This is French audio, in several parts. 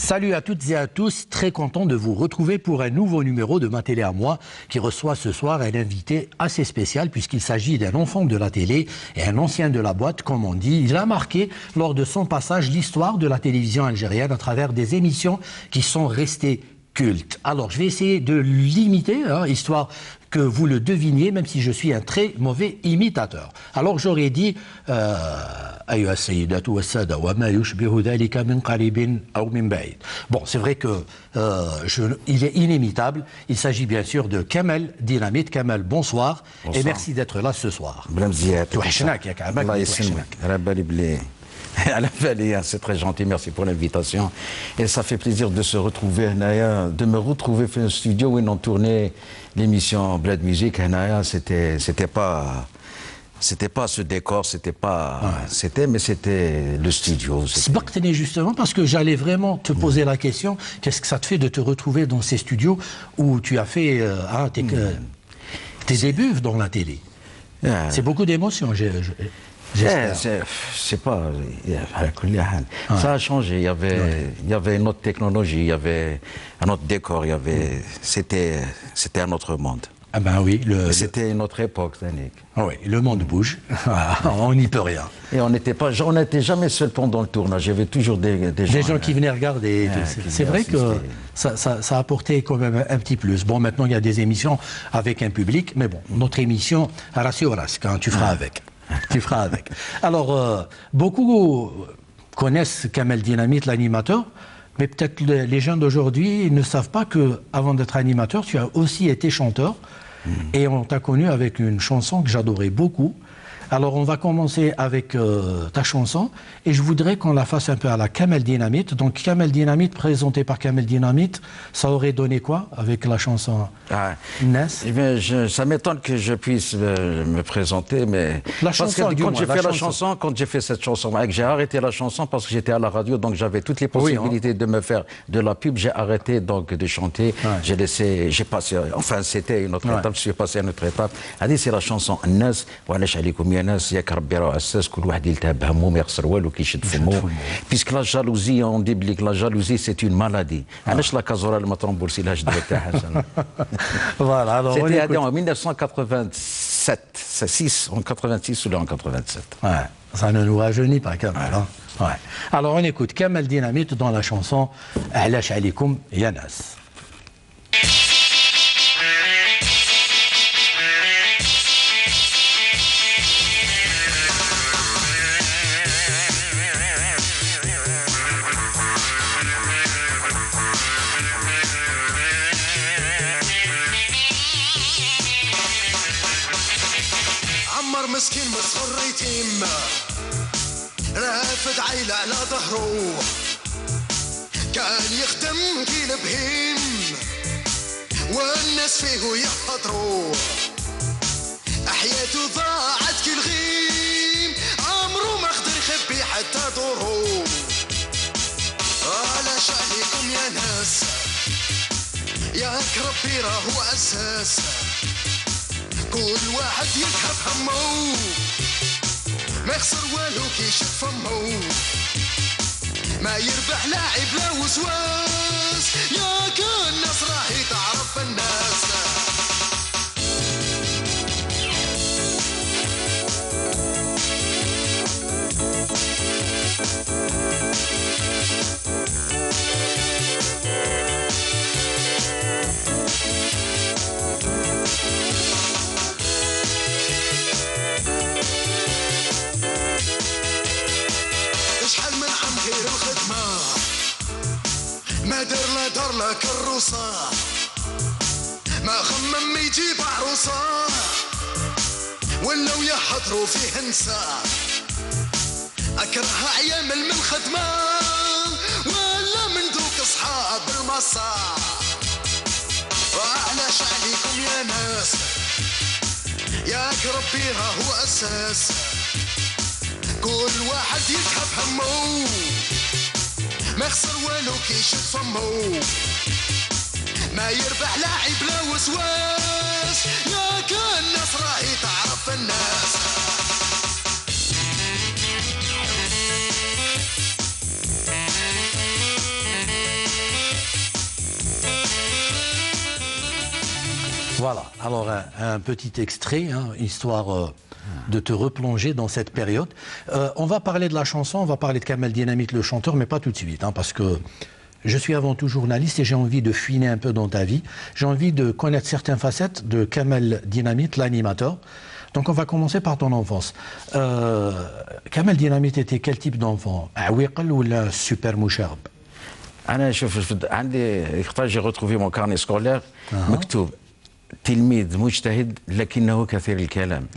Salut à toutes et à tous, très content de vous retrouver pour un nouveau numéro de Ma Télé à moi qui reçoit ce soir un invité assez spécial puisqu'il s'agit d'un enfant de la télé et un ancien de la boîte, comme on dit. Il a marqué lors de son passage l'histoire de la télévision algérienne à travers des émissions qui sont restées cultes. Alors je vais essayer de l'imiter, histoire que vous le deviniez, même si je suis un très mauvais imitateur. Alors j'aurais dit bon, c'est vrai que il est inimitable. Il s'agit bien sûr de Kamel Dynamite. Kamel, bonsoir. Et merci d'être là ce soir. C'est très gentil, merci pour l'invitation. Et ça fait plaisir de se retrouver, de me retrouver dans un studio où ils ont tourné l'émission Bled Music. C'était pas ce décor, mais c'était le studio. Justement, parce que j'allais vraiment te poser la question, qu'est-ce que ça te fait de te retrouver dans ces studios où tu as fait tes débuts dans la télé? C'est beaucoup d'émotions, c'est pas. Ça a changé. Il y avait une autre technologie, il y avait un autre décor, c'était un autre monde. Ah ben oui, c'était une autre époque, Danick. Oui, le monde bouge. On n'y peut rien. Et on n'était jamais seul pendant le tournage. Il y avait toujours des gens qui venaient regarder. C'est vrai que ça a apporté quand même un petit plus. Bon, maintenant il y a des émissions avec un public, mais bon, notre émission, tu feras avec. Tu feras avec. Alors, beaucoup connaissent Kamel Dynamite, l'animateur, mais peut-être les jeunes d'aujourd'hui ne savent pas qu'avant d'être animateur, tu as aussi été chanteur. Et on t'a connu avec une chanson que j'adorais beaucoup. Alors, on va commencer avec ta chanson et je voudrais qu'on la fasse un peu à la Kamel Dynamite. Donc, Kamel Dynamite, présenté par Kamel Dynamite, ça aurait donné quoi avec la chanson Ness? Eh bien, ça m'étonne que je puisse me présenter, mais quand j'ai fait cette chanson, j'ai arrêté la chanson parce que j'étais à la radio, donc j'avais toutes les possibilités de me faire de la pub. J'ai arrêté donc de chanter. J'ai passé, enfin c'était une autre étape. Je suis passé à une autre étape. C'est la chanson Ness. Puisque la jalousie, on dit que la jalousie c'est une maladie. Voilà, alors c'était en 1987, en 86 ou en 87. Ouais, ça ne nous rajeunit pas, Kamel. Ouais. Alors on écoute Kamel Dynamite dans la chanson Alash Alikoum Yanas. مسكين مسخر يتيم رافد عيلة على ظهره كان يخدم كي البهيم والناس فيه يخطروا حياته ضاعت كي الغيم عمره ما قدر يخبي حتى دوره علاش عليكم يا ناس ياك ربي راهو اساس كل واحد يركب همو ما يخسر والو كي يشد فمو ما يربح لاعب لا وسواس ياك الناس راهي تعرف الناس ما دار لا كروسة ما خمم يجيب عروسة ولاو يحضروا فيه نساء أكره عيامل من خدمة ولا من دوك أصحاب المصا وعلاش عليكم يا ناس ياك ربي راهو أساس كل واحد يذهب همو ما يخسر والو كي يشد فمو ما يربح لاعب لا وسواس ياك الناس راهي تعرف الناس Voilà, alors un petit extrait, hein, histoire de te replonger dans cette période. On va parler de la chanson, on va parler de Kamel Dynamite, le chanteur, mais pas tout de suite, hein, parce que je suis avant tout journaliste et j'ai envie de fouiner un peu dans ta vie. J'ai envie de connaître certaines facettes de Kamel Dynamite, l'animateur. Donc on va commencer par ton enfance. Kamel Dynamite était quel type d'enfant? Aouiqal ou la super moucharb? j'ai retrouvé mon carnet scolaire مكتوب تلميذ مجتهد لكنه كثير الكلام.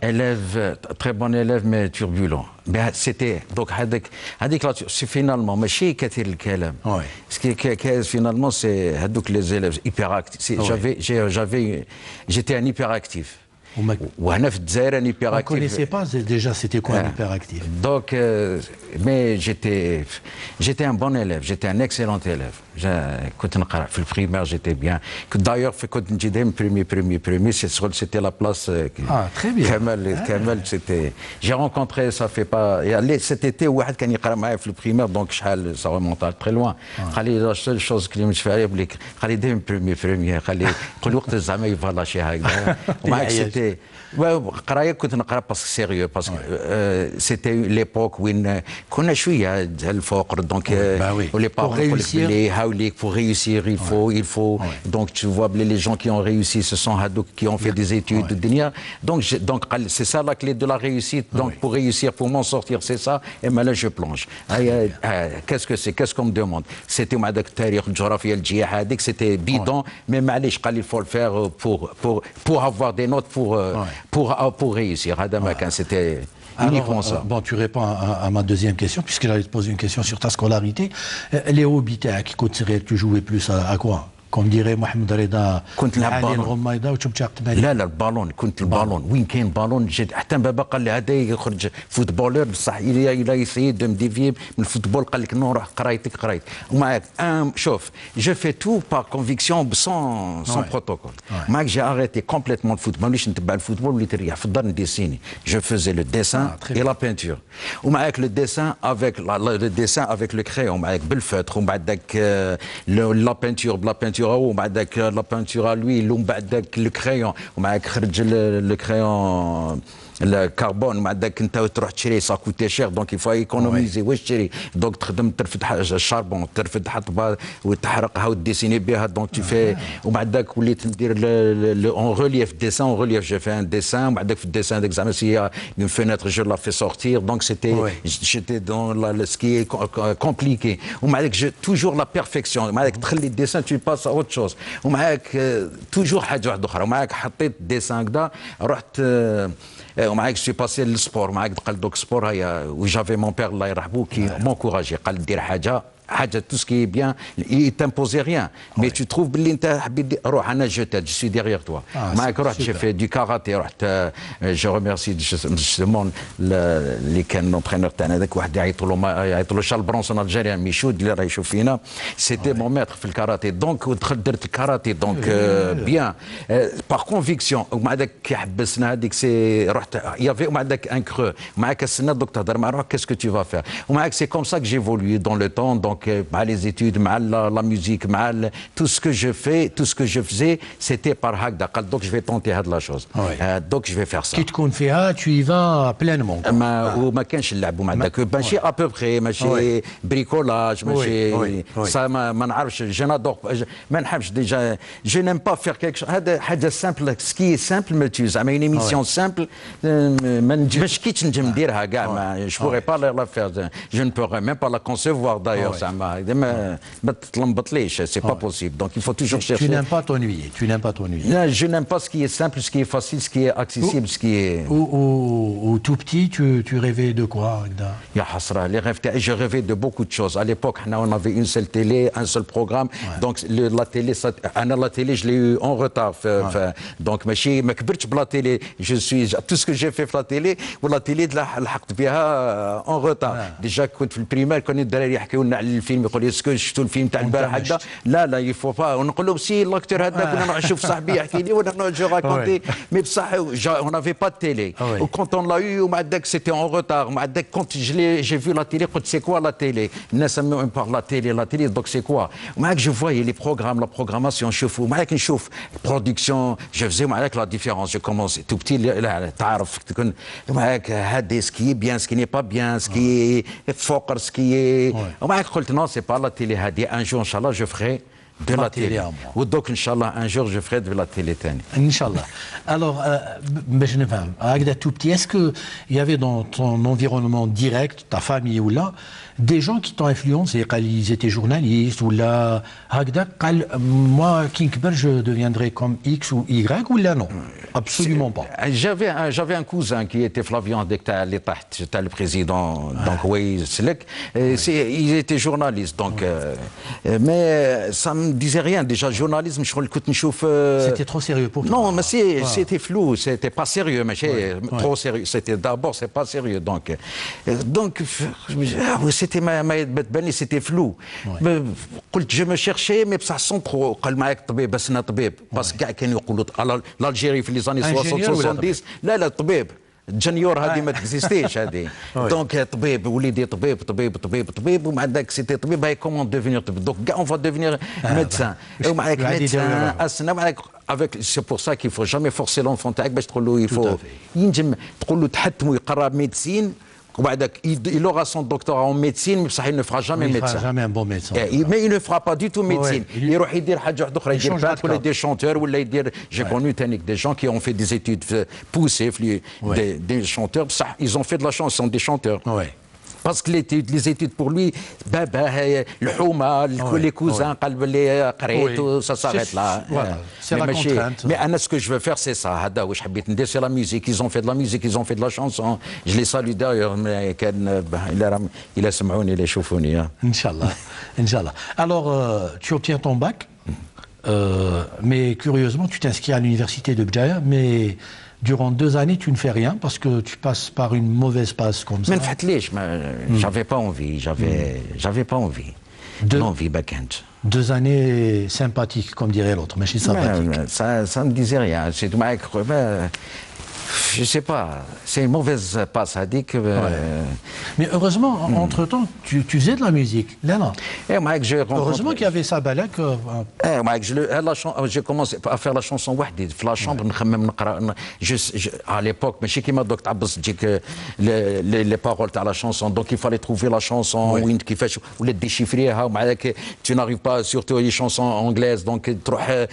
élève très bon élève mais turbulent. C'était donc هذيك c'est finalement ماشي كثير الكلام. Ce qui est finalement c'est هذوك les élèves hyperactifs. J'étais un hyperactif. وهنا في الجزائر un hyperactif. On ne connaissait pas déjà c'était quoi un hyperactif. Donc mais j'étais un bon élève, j'étais un excellent élève. كنت نقرا في البريمير j'étais bien. D'ailleurs كنت نجي دايما premier c'était la place. Très bien. Kamel c'était j'ai rencontré ça fait pas cet été واحد كان يقرا معايا في البريمير donc شحال ça remonte très loin. قال لي la seule chose اللي مش فاهم بليك قال لي دايما premier قال لي قول وقت زعما يفضل شي هكذا. ومعك c'était قرايه كنت نقرا باسكو سيريو باسكو سيتي ليبوك وين كنا شويه الفقر دونك ولي بارون يقول هاوليك pour réussir il faut donc tu vois les gens qui ont réussi ce sont hadouk qui ont fait des études de dunia donc c'est ça la clé de la réussite donc pour réussir pour m'en sortir c'est ça et maintenant je plonge qu'est-ce qu'on me demande c'était هذاك التاريخ الجغرافيا الجياح هذيك c'était bidon mais معليش قال il faut le faire pour avoir des notes pour réussir. C'était uniquement ça. Bon, tu réponds à ma deuxième question, puisque j'allais te poser une question sur ta scolarité. Les hobbies, tu jouais plus à quoi? Comme dirait Mohamed Reda, كنت نلعب بالون. لا البالون كنت البالون وين كاين بالون جيت حتى بابا قال لي هذا يخرج فوتبولور بصح الى يسيي دو مديفي من الفوتبول قال لك نو روح قرايتك قرايت ومعاك شوف جو في تو بار كونفيكسيون سون بروتوكول معاك جي اريتي كومبليتمون الفوتبول مانيش نتبع الفوتبول وليت نريح في الدار نديسيني جو فوزي لو ديسان اي لا بينتور ومعاك لو ديسان افيك لو كريون معاك بالفوتر ومن بعد داك لا بينتور بلا بينتور وبعد ذاك لا بانتور لويل ومن بعد ذاك لو كريون ومعاك خرج لو كريون الكربون مع ذاك انت تروح تشري سا كوتي شير دونك يفوا ايكونوميزي واش تشري دونك تخدم ترفد الشاربون ترفد حطبه وتحرقها وديسيني بها دونك tu fais وبعد ذاك وليت ندير اون ريليف ديسان اون ريليف جو في ان ديسان وبعد ذاك في الديسان ذاك زعما سي اون فينيتر جو لا في سورتير دونك سيتي جيتي دون سكي كومبليكي ومع ذاك توجور لا بيرفكسيون مع ذاك تخلي الديسان tu passes à autre chose ومعاك توجور حاجه واحده اخرى ومعاك حطيت ديسان كذا رحت ومعاك جو باسي للسبور معاك قال دوك سبور هيا وجافي مون بير الله يرحمه كي مونكوراجي قال دير حاجه tout ce qui est bien, il t'impose rien. Mais tu trouves je suis derrière toi. J'ai fait du karaté. Je remercie justement l'entraîneur Charles Bronson algérien, Michoud, c'était mon maître في الكاراتيه. Donc درت الكاراتيه donc bien par conviction. Il y avait un creux. Qu'est-ce que tu vas faire? C'est comme ça que j'ai évolué dans le temps. Donc les études, la musique, tout ce que je fais, tout ce que je faisais, c'était par Hagda. Donc je vais tenter la chose. Donc je vais faire ça. Qui te compte faire, tu y vas pleinement. ما كانش اللعب ماشي à peu près ماشي bricolage ماشي ça ما نعرفش je n'adore ما نحبش déjà je n'aime pas faire quelque chose هذا حاجه simple ce qui est simple me tue زعما une émission simple ما نجمش نجم نديرها كاع je pourrais pas la faire je ne pourrais même pas la concevoir d'ailleurs زعما ما تلمبطليش c'est pas possible donc il faut toujours chercher. Tu n'aimes pas t'ennuyer. Non, je n'aime pas ce qui est simple, ce qui est facile, ce qui est accessible, ce qui est. Au tout petit, tu rêvais de quoi? Ya hasra, les rêves, je rêvais de beaucoup de choses. À l'époque, on avait une seule télé, un seul programme. Donc la télé, je l'ai eu en retard. Donc ما كبرتش بلا télé. Je suis tout ce que j'ai fait في la télé ولا télé لحقت بها en retard. Déjà كنت في البريمير كانوا الدراري يحكيوا لنا على الفيلم يقول لي اسكو شفتوا الفيلم تاع البارح هكذا لا يفو با ونقول له سي لاكتور هذاك وانا نروح نشوف صاحبي يحكي لي وانا جو راكونتي مي بصح اون افي با تيلي وكونت اون لا يو ومع داك سيتي اون روتار ومع داك كونت جي في لا تيلي قلت سي كوا لا تيلي الناس سموا بار لا تيلي دونك سي كوا ومعاك جو فواي لي بروغرام لا بروغراماسيون نشوفوا معاك نشوف برودكسيون جو فزي معاك لا ديفيرونس جو كومونسي تو بتي تعرف تكون معاك هادي سكي بيان سكي ني با بيان سكي فوقر سكي ومعاك قلت نو سي با لا تيلي هادي ان جور ان شاء الله جو فري de la télé. ودوك ان شاء الله un jour je ferai de la télé تاني. ان شاء الله. Alors باش نفهم هكذا tout petit, est-ce que il y avait dans ton environnement direct, ta famille ou là, des gens qui t'ont influencé, ils étaient journalistes ou là هكذا قال moi كي نكبر je deviendrai comme X ou Y ou là non? Absolument pas. J'avais un cousin qui était Flavian dès que اللي طاحت تاع le président donc oui سلك il était journaliste donc mais ça me disait rien déjà journalisme شغل كنت نشوف C'était trop sérieux pour toi. Non mais c'était flou, c'était pas sérieux mais trop sérieux, c'était d'abord c'est pas sérieux donc c'était بتبني c'était flou. قلت je me cherchais mais بصح sans trop قال معاك طبيب بس انا طبيب بس كاع كانوا يقولوا الجيري في لي زاني 60 لا طبيب جونيور هذه ما تكزيستيش هذه دونك طبيب وليدي طبيب ومع ذاك سيتي طبيب هاي كومون ديفينير طبيب دونك كاع اون فا ديفينير ميدسان ومعاك ميدسان اسنا معاك avec c'est pour ça qu'il faut jamais forcer l'enfant تاعك باش تقول له il faut ينجم تقول له تحتموا يقرا ميديسين وبعدك il aura son doctorat en médecine mais بصح il ne fera jamais médecin. Il ne fera jamais un bon médecin. Mais il ne fera pas du tout médecine. يروح يدير حاجه واحده اخرى يدير بانك ولا يدير شونتور ولا يدير j'ai connu des gens qui ont fait des études poussées des chanteurs بصح ils ont fait de la chanson des chanteurs. Parce que les études pour lui, le Houma, les cousins, les tout ça s'arrête là. Voilà, c'est la contrainte. Mais ce que je veux faire, c'est ça. C'est la musique. Ils ont fait de la musique, ils ont fait de la chanson. Je les salue d'ailleurs. Il a semaouni, il a chaufouni. Inch'Allah. Inch'Allah. Alors, tu obtiens ton bac, mais curieusement, tu t'inscris à l'université de Bjaya, mais durant 2 années, tu ne fais rien parce que tu passes par une mauvaise passe comme ça. Mais j'avais pas envie, j'avais pas envie. L'envie backend. 2 années sympathiques, comme dirait l'autre, mais c'est sympathique. Ça me disait rien. C'est tout je sais pas, c'est une mauvaise passe à dire que. Mais heureusement, entre-temps, tu faisais de la musique. Là, non. Heureusement qu'il y avait ça, Balak. J'ai commencé à faire la chanson وحدي في la chambre نخمم نقرا à l'époque ماشي كيما دوك تعبس تجيك les paroles تاع la chanson donc il fallait trouver la chanson وين كيفاش ولا ديشيفريها ومع ذاك tu n'arrives pas surtout les chansons anglaises donc تروح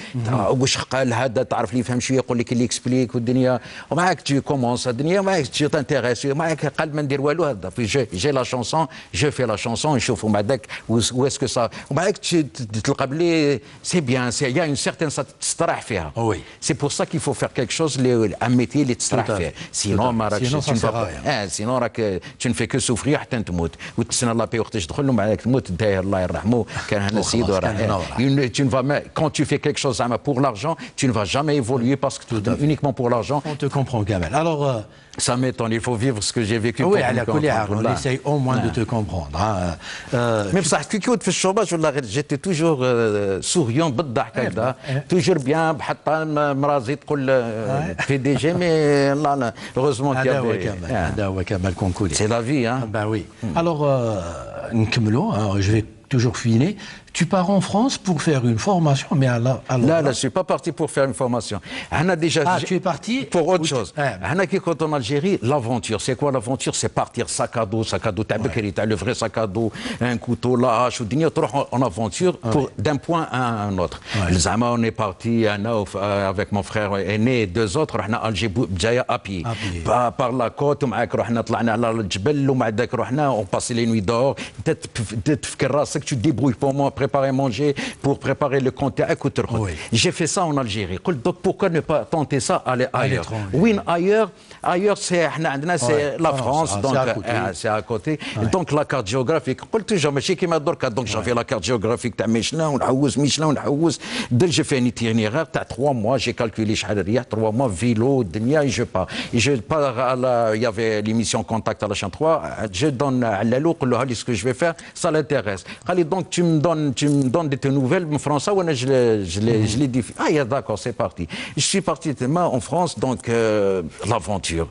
واش قال هذا تعرف لي يفهم شويه يقول لك اللي اكسبليك والدنيا معاك tu commences الدنيا معاك tu t'intéresses معاك قال ما ندير والو هذا j'ai la chanson je fais la chanson نشوفوا مع ذاك où est-ce que ça ومعاك تلقى بلي c'est bien il y a une certaine تستراح فيها c'est pour ça qu'il faut faire quelque chose un métier اللي تستراح فيه sinon ما راكش sinon راك tu ne fais que souffrir حتى تموت وتسنى الله بي وقتاش تدخل معاك تموت الداير الله يرحمه كان هنا السيد tu ne vas quand tu fais quelque chose pour l'argent tu ne vas jamais évoluer parce que uniquement pour l'argent. On te comprend, Kamel. Alors, ça m'étonne, il faut vivre ce que j'ai vécu. Oui, on essaye au moins de te comprendre. Mais ça, j'étais toujours souriant, toujours bien, PDG, mais là, heureusement qu'il y avait. C'est la vie, hein. Ben oui. Alors, je vais toujours finer. Tu pars en France pour faire une formation, mais alors... Là, je ne suis pas parti pour faire une formation. Tu es parti pour autre chose. Quand en Algérie, l'aventure, c'est quoi l'aventure? C'est partir sac à dos, t'as le vrai sac à dos, un couteau, la hache, en aventure d'un point à un autre. On est parti avec mon frère aîné et 2 autres, on a Alger Bjaya à pied. Par la côte, on passait les nuits dehors. Tu te débrouilles pour moi, préparer manger, pour préparer le compte. Écoute, j'ai fait ça en Algérie. Donc pourquoi ne pas tenter ça ailleurs? Oui, ailleurs c'est la France, donc c'est à côté. Donc la carte géographique. Donc j'avais la carte géographique de Michelin, j'ai fait un itinéraire, 3 mois, j'ai calculé 3 mois, vélo, et je pars. Il y avait l'émission Contact à la chaîne 3, je donne à l'allo, ce que je vais faire, ça l'intéresse. Donc tu me donnes des nouvelles françaises, je les dis. Ah, d'accord, c'est parti. Je suis parti en France, donc l'aventure.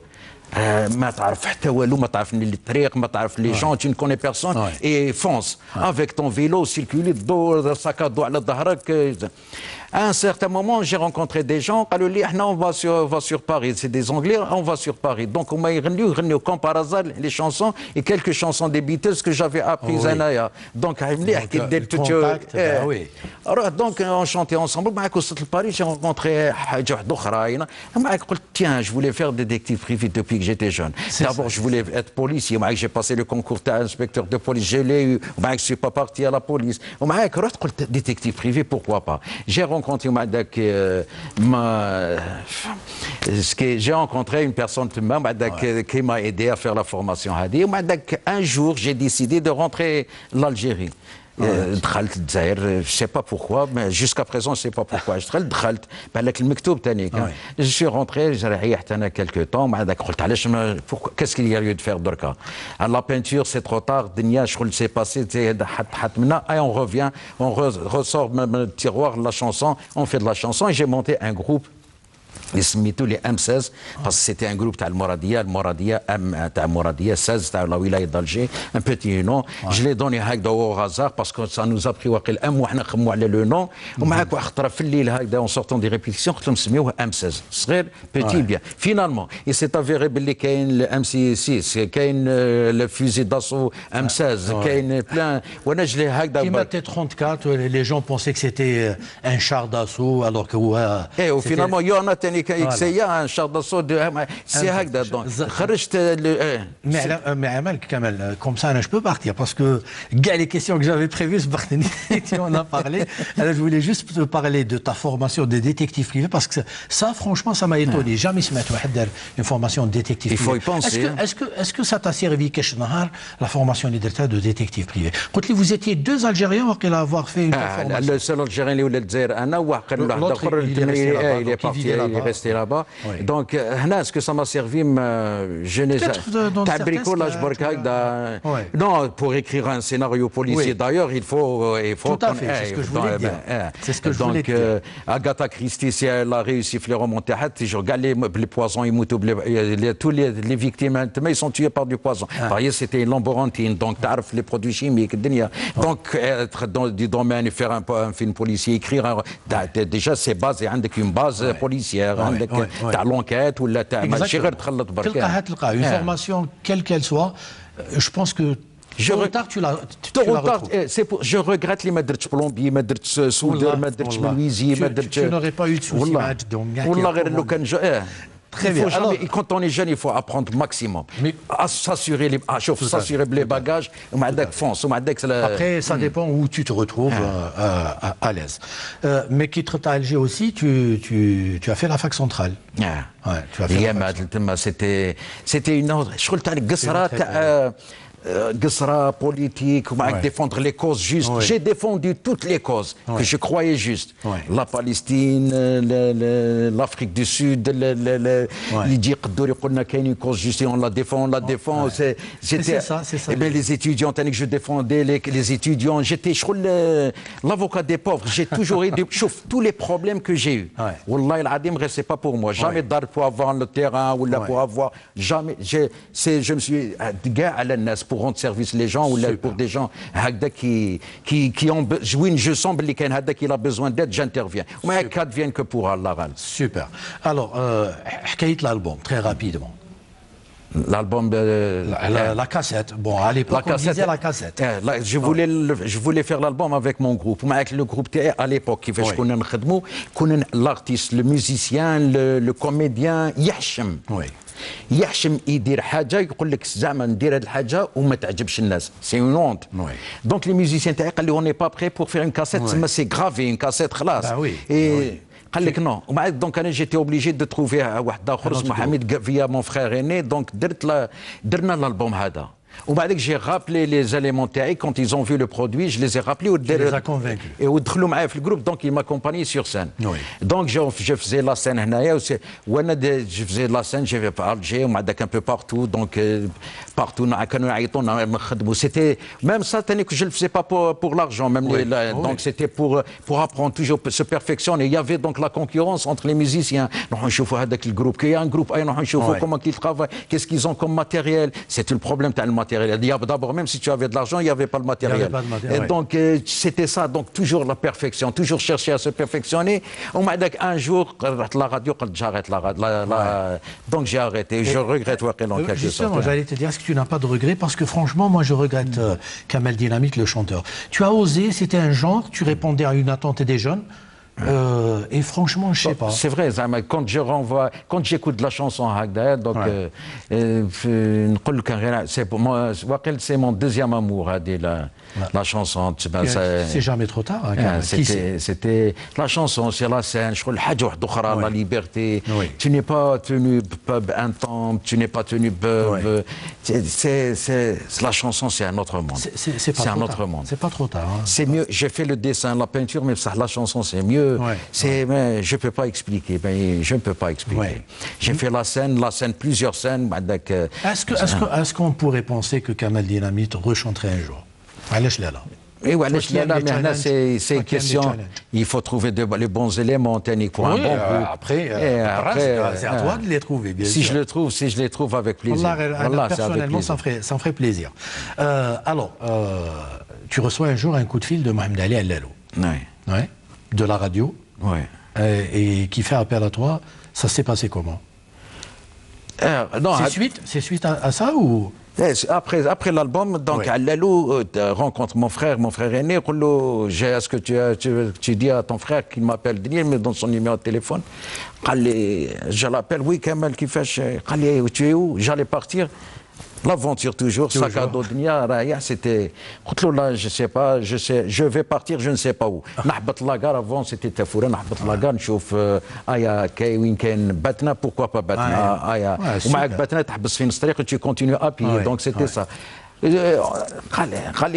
ما تعرف حتى والو ما تعرف الطريق ما تعرف لي جون tu ne connais personne et fonce avec ton vélo circuler دور sac à dos على ظهرك. À un certain moment, j'ai rencontré des gens, on va sur Paris, c'est des Anglais, on va sur Paris. Donc, on m'a dit, comme par hasard, les chansons et quelques chansons des Beatles que j'avais apprises à Naya. Donc, donc, on chantait ensemble. À Paris, j'ai rencontré tiens, je voulais faire détective privé depuis que j'étais jeune. D'abord, je voulais être policier. J'ai passé le concours d'inspecteur de police, je l'ai eu. Je ne suis pas parti à la police. Détective privé, pourquoi pas? J'ai rencontré j'ai rencontré une personne qui m'a aidé à faire la formation. Un jour, j'ai décidé de rentrer l'Algérie. Je ne sais pas pourquoi, mais jusqu'à présent, je ne sais pas pourquoi. Je suis rentré, j'ai quelques temps. Qu'est-ce qu'il y a lieu de faire Dorka? La peinture, c'est trop tard. Je sais passé. Et on revient, on ressort le tiroir, la chanson, on fait de la chanson. Et j'ai monté un groupe. Les M16 parce que c'était un groupe تاع المرادية تاع المرادية 16 تاع la ولاية d'Alger, un petit nom. Je l'ai donné هكذا au hasard parce que ça nous a pris واقيل وحنا نخمموا على le nom. ومعاك واحد خطرة في الليل هكذا en sortant des répétitions قلت لهم نسميوه M16 صغير petit bien. Finalement il s'est avéré باللي كاين le MC6 كاين le fusil d'assaut M16 كاين plein وانا جلي هكذا. Qui mettait 34, les gens pensaient que c'était un char d'assaut alors que et finalement il y en a il y a un char d'assaut c'est هكذا donc خرجت mais Amal Kamel, comme ça je peux partir parce que les questions que j'avais prévues on a parlé. Alors, je voulais juste te parler de ta formation de détective privé parce que ça franchement ça m'a étonné. Jamais se mettre une formation de détective privé. Il faut y penser. Est-ce que ça t'a servi la formation de détective privé? Quand vous étiez 2 Algériens après avoir fait une formation. Le seul Algérien اللي ولد الجزائر انا وواحد اخر il est parti, il est resté là-bas. Donc est-ce que ça m'a servi je n'ai pas bricolage non pour écrire un scénario policier. D'ailleurs il faut tout à fait, c'est ce que je voulais dire. C'est ce que je voulais dire. Donc Agatha Christie si elle a réussi à les remonter je regarde les poisons tous les victimes ils sont tués par du poison. C'était une laborantine donc tu sais les produits chimiques donc être dans du domaine et faire un film policier écrire déjà c'est basé avec une base policière عندك تاع l'enquête ولا تاع ماشي غير تخلط برك. تلقى une formation quelle qu'elle soit. Je pense que je regrette les ما درتش بلومبي ما درتش سودر ما درتش منويزي ما درتش. Tu n'aurais pas eu de soucis والله غير لو كان Très bien. Alors, quand on est jeune, il faut apprendre maximum. À s'assurer les bagages. Après, ça dépend où tu te retrouves à l'aise. Mais quitte à Alger aussi, tu as fait la fac centrale. Ouais, tu as fait c'était une autre. قصرة politique, défendre les causes justes. J'ai défendu toutes les causes que je croyais justes. La Palestine, l'Afrique du Sud, l'Idi Qaddour, il y a une cause juste et on la défend, C'est ça. Et les étudiants, je défendais les étudiants. J'étais l'avocat des pauvres. J'ai toujours eu tous les problèmes que j'ai eus. Wallah, l'Adim ne restait pas pour moi. Jamais d'art pour avoir le terrain ou pour avoir. Jamais. Je me suis à la NAS pour rendre service les gens ou pour des gens qui ont besoin, je sens qu'il a besoin d'aide, j'interviens. Mais ça ne vient que pour Allah. Super. Alors, l'album, très rapidement. L'album la cassette. Bon, à l'époque, on disait la cassette. Je voulais faire l'album avec mon groupe. Avec le groupe à l'époque, l'artiste, le musicien, le comédien, Yachem. يحشم يدير حاجه يقول لك زعما ندير هذه الحاجه وما تعجبش الناس سي اون اونت دونك لي ميوزيسيان تاعي قال لي اون ني با بري بور فير اون كاسيت تسمى سي غرافي اون كاسيت خلاص قال لك نو ومن بعد دونك انا جيتي اوبليجي دو تروفي واحد اخر اسمه حميد فيا مون فخير ايني دونك درنا الالبوم هذا وبعدك جي رابلي لي زاليمون تاعي كونت ايزون في لو برودوي جو ليزي رابلي ودخلوا معايا في الجروب دونك يما كومباني سور سان دونك جو فزي لا سين هنايا وانا جو فزي لا سين جي في الجي ومع داك ان بو بارتو دونك بارتو كانوا يعيطونا نخدموا سيتي ميم سا تاني كو جو le faisais pas pour l'argent même donc c'était pour apprendre toujours se perfectionner il y avait donc la concurrence entre les musiciens نروحوا نشوفوا هذاك الجروب كي ان جروب اي نروحوا نشوفوا comment qu'ils travaillent qu'est-ce qu'ils ont comme matériel c'est le problème تاع الماتيريال d'abord même si tu avais de l'argent il y avait pas le matériel et donc c'était ça donc toujours la perfection toujours chercher à se perfectionner ومعدك un jour رحت la radio قلت j'arrête la donc j'ai arrêté je regrette en quelque sorte justement j'allais te dire est-ce que tu n'as pas de regret parce que franchement moi je regrette Kamel Dynamite le chanteur tu as osé c'était un genre tu répondais à une attente des jeunes et franchement je sais pas c'est vrai quand j'écoute la chanson هكذا donc نقول لك c'est pour moi c'est mon deuxième amour هذه la chanson c'est jamais trop tard c'était la chanson c'est la scène شغل حاجه واحده اخرى la liberté tu n'es pas tenu un temps tu n'es pas tenu c'est la chanson c'est un autre monde c'est un autre monde c'est pas trop tard c'est mieux j'ai fait le dessin la peinture mais la chanson c'est mieux mais je peux pas expliquer je ne peux pas expliquer j'ai fait la scène plusieurs scènes est-ce qu'on pourrait penser que Kamel Dynamite rechanterait un jour علاش لا Et وعلاش لا mais هنا c'est une question il faut trouver les bons éléments techniques pour un bon groupe après c'est à toi de les trouver bien sûr si je les trouve avec plaisir personnellement ça me ferait plaisir alors tu reçois un jour un coup de fil de Mohamed Ali Allalou de la radio et qui fait appel à toi ça s'est passé comment c'est suite à ça ou Après l'album, donc Allalou rencontre mon frère aîné, est-ce que tu dis à ton frère qu'il m'appelle Daniel, mais dans son numéro de téléphone, je l'appelle, oui, Kamel Kifash, tu es où? J'allais partir. L'aventure toujours, sac à dos Dunia, c'était. Là, je sais pas, je vais partir, je ne sais pas où. نحبط la gare avant, c'était Tafoura, نحبط la gare, نشوف كاي وين كان باتنا, pourquoi pas باتنا, ومعك باتنا تحبس في نص الطريق, tu continues à pied, donc c'était ça.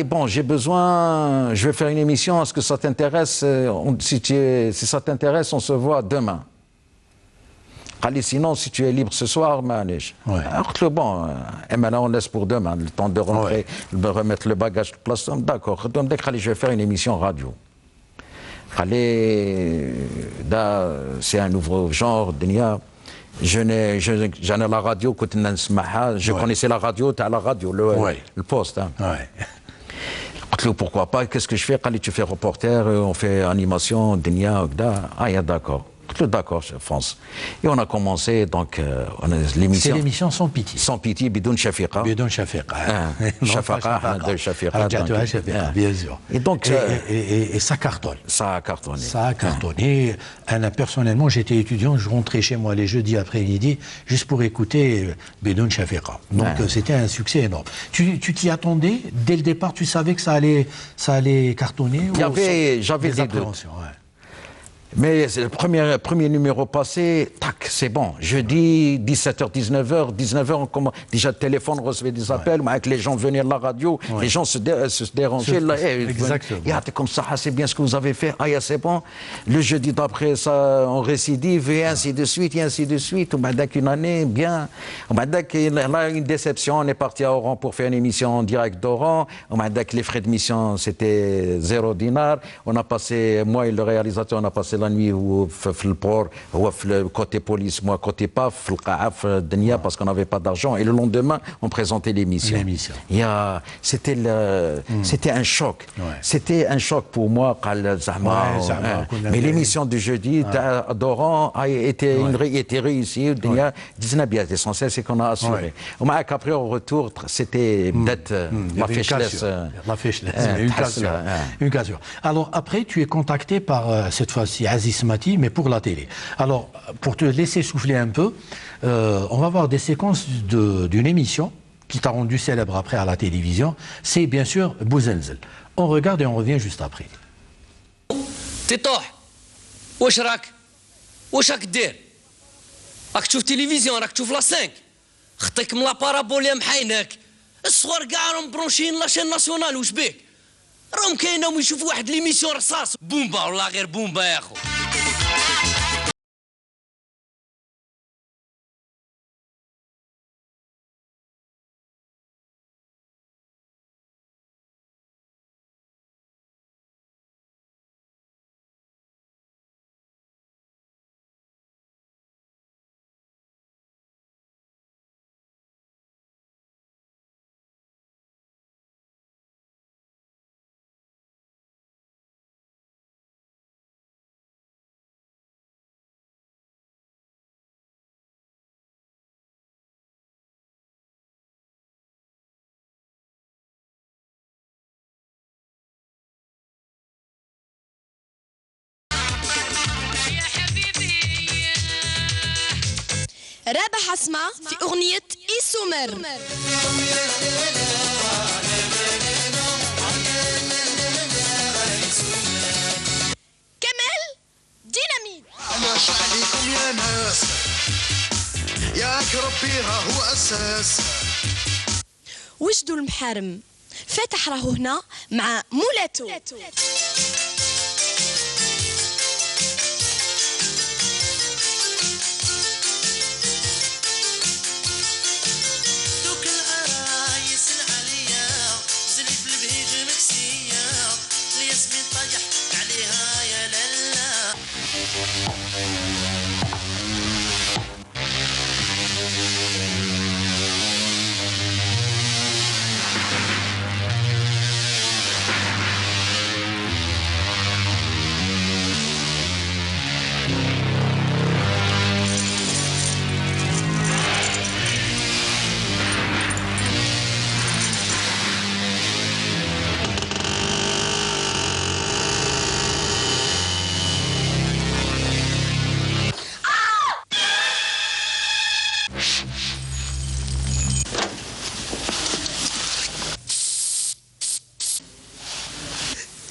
Bon, j'ai besoin, je vais faire une émission, est-ce que ça t'intéresse? Si ça t'intéresse, on se voit demain. Sinon, si tu es libre ce soir, bon, et maintenant on laisse pour demain, le temps de rentrer, de remettre le bagage de place. D'accord, je vais faire une émission radio. C'est un nouveau genre, j'en ai la radio, je connaissais la radio, tu as la radio, le poste. Pourquoi pas, qu'est-ce que je fais? Tu fais reporter, on fait animation, d'accord. D'accord, France. Et on a commencé, donc, l'émission. C'est l'émission Sans Pitié. Sans Pitié, Bidoun Shafiqa. Bidoun Shafiqa. Shafiqa, bien sûr. Et donc. Et ça cartonne. Ça a cartonné. Ça a cartonné. Personnellement, j'étais étudiant, je rentrais chez moi les jeudis après-midi, juste pour écouter Bidoun Shafiqa. Donc, c'était un succès énorme. Tu t'y attendais? Dès le départ, tu savais que ça allait cartonner? J'avais des doutes. Mais le premier numéro passé, tac, c'est bon. Jeudi, 17h, 19h, on commence. Déjà, le téléphone recevait des appels, avec les gens venaient de la radio, les gens se dérangeaient. Exactement. Comme ça, c'est bien ce que vous avez fait. C'est bon. Le jeudi d'après, ça, on récidive, et ainsi de suite, et ainsi de suite. On m'a dit qu'une année, bien. On m'a dit qu'il y a une déception. On est parti à Oran pour faire une émission en direct d'Oran. On m'a dit que les frais de mission, c'était 0 dinar. On a passé, moi et le réalisateur, on a passé la nuit في البور هو في côté police moi côté PAF في القاعة في الدنيا parce qu'on n'avait pas d'argent et le lendemain on présentait l'émission. C'était un choc. C'était un choc pour moi mais l'émission du jeudi d'Oran était réussie. الدنيا bien l'essentiel c'est qu'on a assuré. ومعك après au retour c'était peut-être la fiche une cassure. Alors après tu es contacté par cette fois-ci Aziz Smati, mais pour la télé. Alors, pour te laisser souffler un peu, on va voir des séquences d'une émission qui t'a rendu célèbre après à la télévision. C'est bien sûr Bouzelzel. On regarde et on revient juste après. تطوح واش راك دير؟ راك تشوف تلفزيون، راك تشوف لا 5 خطيك من لا بارابوليا محايناك الصغار كاع راهم برونشين لاشين ناسيونال. واش بيك؟ راهم كاينهم يشوفوا واحد ليميسيون رصاص بومبا ولا غير بومبا يا اخو. رابح اسماء في أغنية إيسومر. كمال ديناميت. أنا عليكم يا ناس ياك ربي راهو أساس. وجدوا المحارم فاتح راهو هنا مع مولاتو.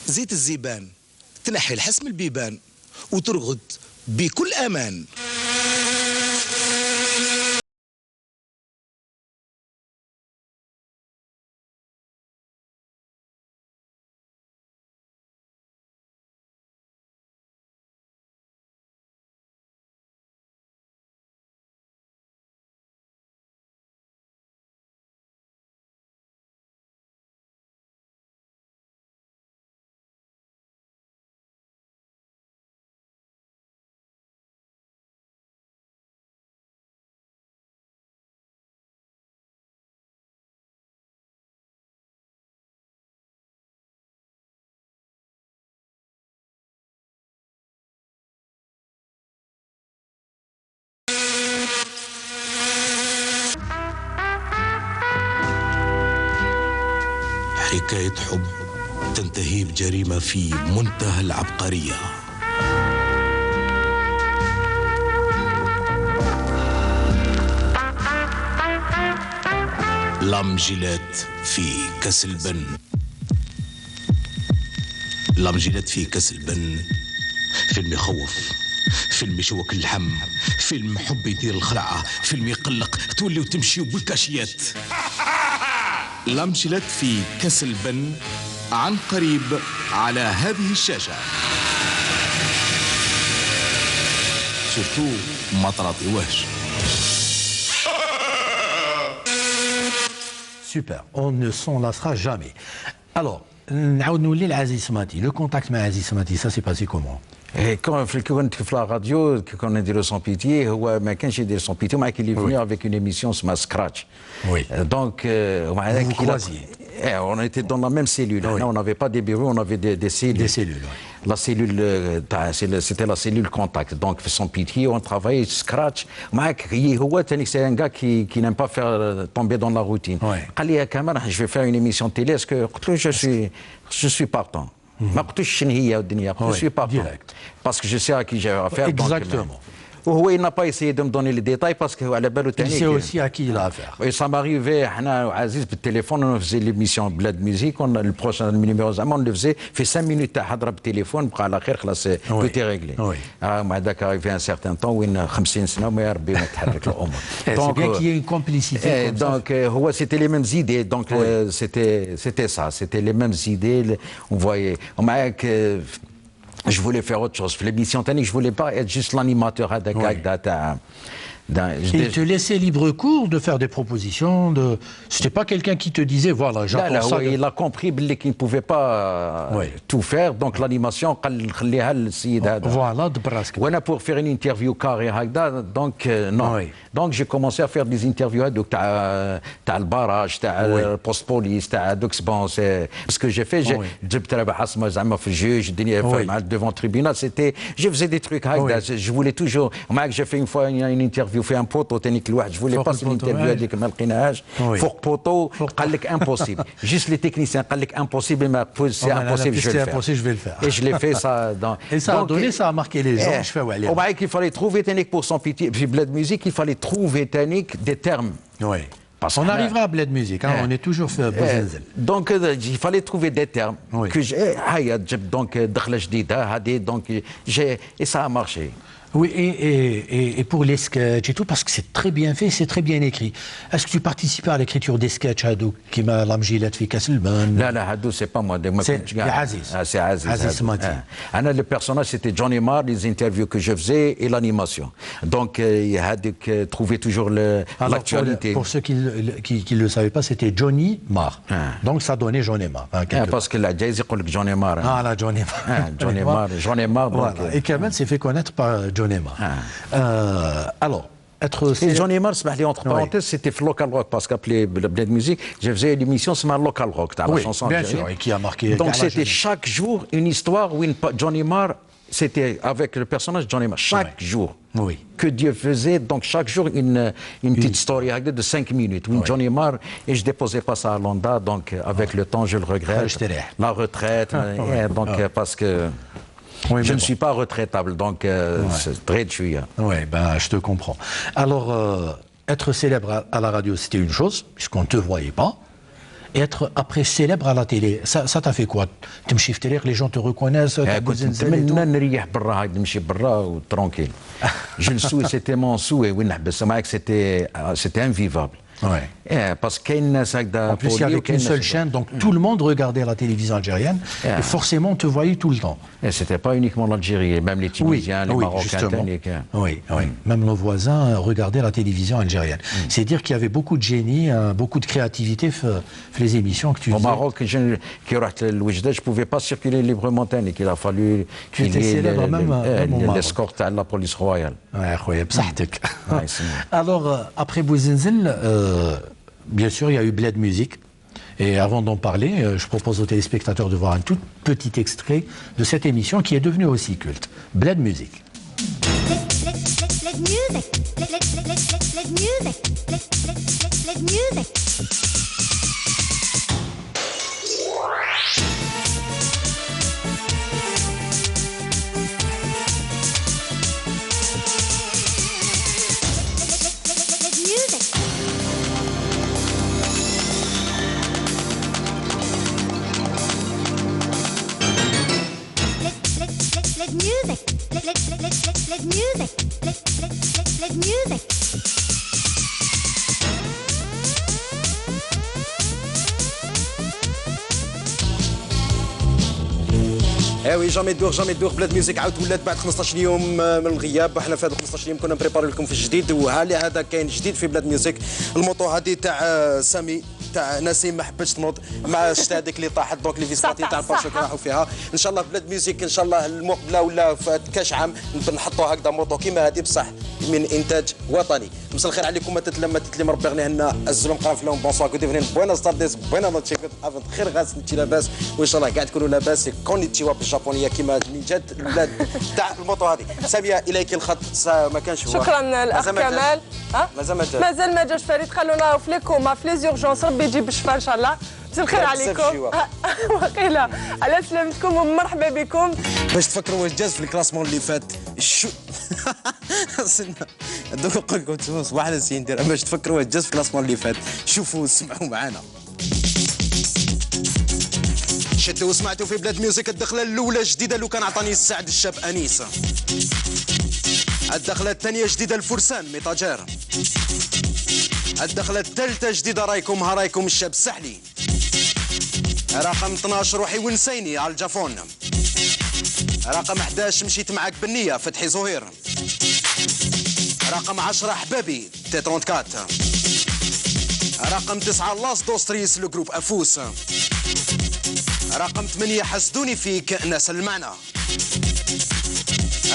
زيت الزيبان تنحي الحسم البيبان وترغد بكل امان. حكاية حب تنتهي بجريمة في منتهى العبقرية. لامجيلات في كاس البن. لامجيلات في كاس البن فيلم يخوف، فيلم يشوك اللحم، فيلم حب يدير الخلعة، فيلم يقلق تولي وتمشي بالكاشيات. لامجيلات في كاس البن عن قريب على هذه الشاشة. سورتو ما تراطيوهش. Super, on ne s'en lassera jamais. Alors, le contact avec Aziz Smati, ça s'est passé comment? Quand كنت في la radio كنا نديرو سون بيتي هو ما كانش يدير سون بيتي معاك اللي فيني avec une émission اسمها سكراتش. Oui. Donc ومع ذاك on était dans la même cellule. Oui. On n'avait pas des bureaux, on avait des cellules. Des cellules, oui. La cellule, c'était la cellule contact. Donc, sans pitié, on travaillait scratch. C'est un gars qui n'aime pas faire tomber dans la routine. Oui. Je vais faire une émission télé. Est-ce que je suis partant? ما قلتوش شنو هي الدنيا جو سوي با باسكو جو سي ا كي جاي افير اكزاكتومون وهو il n'a pas essayé de me donner les détails parce que على بالو تاني سي اوسي ا كي لا افير وي سا ماريفي حنا وعزيز بالتليفون نفزي ليميسيون بلاد ميوزيك البروشان نيميرو زعما نفزي في 5 مينوت تاع حضره بالتليفون بقى على خير خلاص توتي ريغلي مع ذاك اريفي ان سيغتان طون وين 50 سنه وما ربي ما تحرك الامور دونك بيان كي اون كومبليسيتي دونك هو سيتي لي ميم زيدي دونك سيتي سا سيتي لي ميم زيدي اون فوايي ومعاك je voulais faire autre chose. L'émission technique, je voulais pas être juste l'animateur à Dakar. Il te laissait libre cours de faire des propositions. C'était pas quelqu'un qui te disait voilà, j'apprends ça. Il a compris qu'il ne pouvait pas tout faire, donc l'animation, voilà, de Brasque. Pour faire une interview carrée, donc non. Donc j'ai commencé à faire des interviews avec le barrage, le post police, Duxban. Ce que j'ai fait, devant le tribunal, je faisais des trucs. Je voulais toujours. J'ai fait une fois une interview في ان بوطو تانيك الواحد جو فولي باس الانترفيو هذيك ما لقيناهاش فوق بوطو قال لك امبوسيبل جيست لي تكنيسيان قال لك امبوسيبل ما سي امبوسيبل جو فيل فير اي جو لي في سا دون اي سا دوني سا ماركي لي جون شفاو عليها وبعد كي فالي تروفي تانيك بور سون بيتي في بلاد ميوزيك كي فالي تروفي تانيك دي تيرم وي On arrivera à Bled Music, hein, on est toujours fait Bouzenzel. Donc il fallait trouver des termes que j'ai donc دخله جديده هذه donc et ça a marché. Oui, et pour les sketchs et tout, parce que c'est très bien fait, c'est très bien écrit. Est-ce que tu participais à l'écriture des sketchs, Hadou, qui m'a l'amgilet fi Kasselban? Non, Hadou, c'est pas moi. C'est Aziz. C'est Aziz. Aziz Mati. Le personnage, c'était Johnny Marr, les interviews que je faisais et l'animation. Donc, Hadou trouvait toujours l'actualité. Pour ceux qui ne le savaient pas, c'était Johnny Marr. Donc, ça donnait Johnny Marr. Parce que la Jay, c'est Johnny Marr. Ah, là, Johnny Marr. Johnny Marr. Et Kamen s'est fait connaître par Johnny Marr. Alors, être Johnny Marr, entre parenthèses, c'était Local Rock, parce qu'après Bled Music, je faisais une émission sur Local Rock, la chanson. Bien sûr, et qui a marqué. Donc c'était chaque jour une histoire où Johnny Marr, c'était avec le personnage Johnny Marr, chaque jour. Oui. Que Dieu faisait, donc chaque jour une petite story de 5 minutes. Oui. Johnny Marr, et je déposais pas ça à Londa, donc avec le temps, je le regrette. La retraite, donc parce que. Oui, je ne suis pas retraitable, donc c'est très dur. Oui, ben, je te comprends. Alors, être célèbre à la radio, c'était une chose, puisqu'on ne te voyait pas. Et être après célèbre à la télé, ça t'a fait quoi? Tu me chiffres télé, les gens te reconnaissent, tranquille. Je le souhait, c'était mon souhait, c'était invivable. Ouais. Parce qu'il y a en plus, il n'y avait qu'une seule chaîne, donc tout le monde regardait la télévision algérienne et forcément on te voyait tout le temps. Et ce n'était pas uniquement l'Algérie, même les Tunisiens, les Marocains. Oui, même nos voisins regardaient la télévision algérienne. C'est dire qu'il y avait beaucoup de génie, beaucoup de créativité dans les émissions que tu faisais. Au Maroc, quand je ne pouvais pas circuler librement, il a fallu qu'il y ait l'escorte à la police royale. Alors, après Bouzenzel, bien sûr, il y a eu Bled Music. Et avant d'en parler, je propose aux téléspectateurs de voir un tout petit extrait de cette émission qui est devenue aussi culte. Bled Music. ايوي جامي تدور بلاد ميوزيك عاود ولات بعد 15 يوم من الغياب. احنا في هذا 15 يوم كنا بريباري لكم في الجديد، هذا كاين جديد في بلاد ميوزيك. الموطو هذه تاع سامي تاع نسيم ما حبتش تنوض مع الشتا هذيك اللي طاحت، دونك لي فيسباتي تاع البارشوك راحوا فيها. ان شاء الله بلاد ميوزيك ان شاء الله المقبله ولا في كاش عام نحطوا هكذا موطو كيما هذه بصح من انتاج وطني. مساء الخير عليكم متتلي مربي غنينا الزلم قاف لهم بونسوار كنت فين بويناس تارديس بوينا نوتشي كنت خير غاس انت لاباس وان شاء الله قاعد تكونوا لاباس كونيتشيوا بالجابونيه كما من جد الاولاد تاع الموطو هذه. ساميه اليك الخط ما كانش هو. شكرا الاخ كمال. مازال ما جاش فريد خلونا في ليكوما في لي زورجونس ربي يجيب الشفاء ان شاء الله. مساء الخير عليكم. وقيله على سلامتكم ومرحبا بكم. باش تفكروا واش جاز في الكلاسمون اللي فات شو دوك نقول لكم صباح الخير ندير باش تفكروا واش جاز في الكلاسمون اللي فات شوفوا سمعوا معانا. شدوا وسمعتوا في بلاد ميوزيك الدخله الاولى جديده لو كان عطاني السعد الشاب انيس. الدخله الثانيه جديده الفرسان ميطاجير. الدخله الثالثه جديده رايكم هرايكم الشاب السحلي. رقم 12 روحي ونسيني على الجافون. رقم 11 مشيت معاك بالنية فتحي زهير. رقم 10 حبابي تي 34. رقم 9 لاس دوستريس لو جروب افوس. رقم 8 حسدوني فيك ناس المعنى.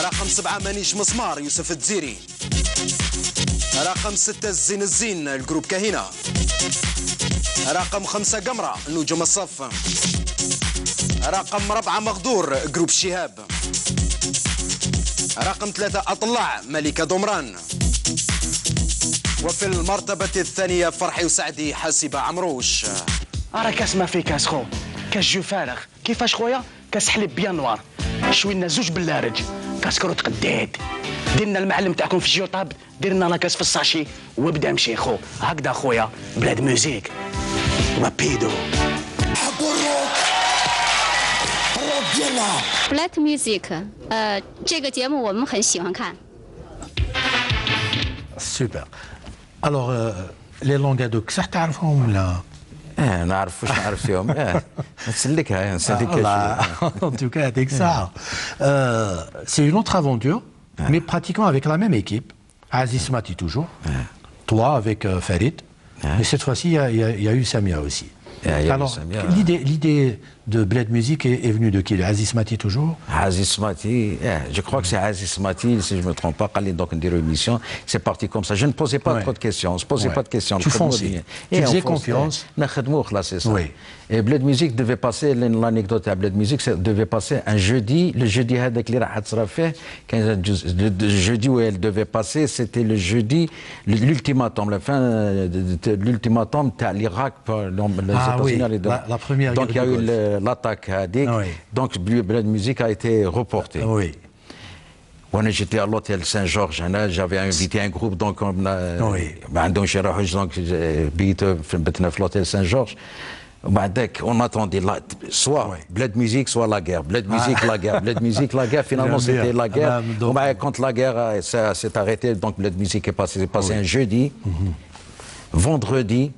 رقم 7 مانيش مسمار يوسف الدزيري. رقم 6 الزين الزين الجروب كهينة. رقم 5 قمرة نجوم الصف. رقم 4 مغدور جروب شهاب. رقم 3 أطلع ملكة دمران. وفي المرتبة الثانية فرحي وسعدي حاسبة عمروش. راك اسمع في كاس خو كاس جو فارغ كيفاش خويا كاس حليب بيان نوار شوينا زوج باللارج كاس كروت قداد ديرنا المعلم تاعكم في الجيوطاب ديرنا لاكاس في الساشي وبدا مشي خو هكذا خويا بلاد موزيك رابيدو حبوا الروك ديالنا Black Music 这个节目我们很喜欢看 Super. Alors les langues هذوك صح تعرفهم ولا؟ نعرف واش نعرف فيهم نسلكها نسلكها en tout cas avec ça c'est une autre aventure mais pratiquement avec la même équipe Aziz Mati toujours toi avec Farid mais cette fois-ci il y a eu Samia aussi. Alors l'idée de Bled Music est venue de qui? Aziz Mati toujours? Aziz Mati, je crois que c'est Aziz Mati, si je ne me trompe pas, quand donc on dirait émission, c'est parti comme ça. Je ne posais pas trop de questions, on ne se posait pas de questions. Tu fonçais, tu faisais confiance. C'est ça. Oui. Et Bled Music devait passer, l'anecdote à Bled Music devait passer un jeudi, le jeudi avec les le jeudi où elle devait passer, c'était le jeudi, l'ultimatum, la fin de l'ultimatum à l'Irak, les États-Unis. La première donc il y a eu l'attaque à Dik, donc Bled Music a été reporté. Oui. J'étais à l'hôtel Saint-Georges, j'avais invité un groupe, donc on a l'hôtel Saint-Georges. On attendait soit Bled Music, soit la guerre. Bled Music, la guerre. Bled Music, la guerre. Finalement, c'était la guerre. Quand la guerre s'est arrêtée, donc Bled Music est passé un jeudi, vendredi.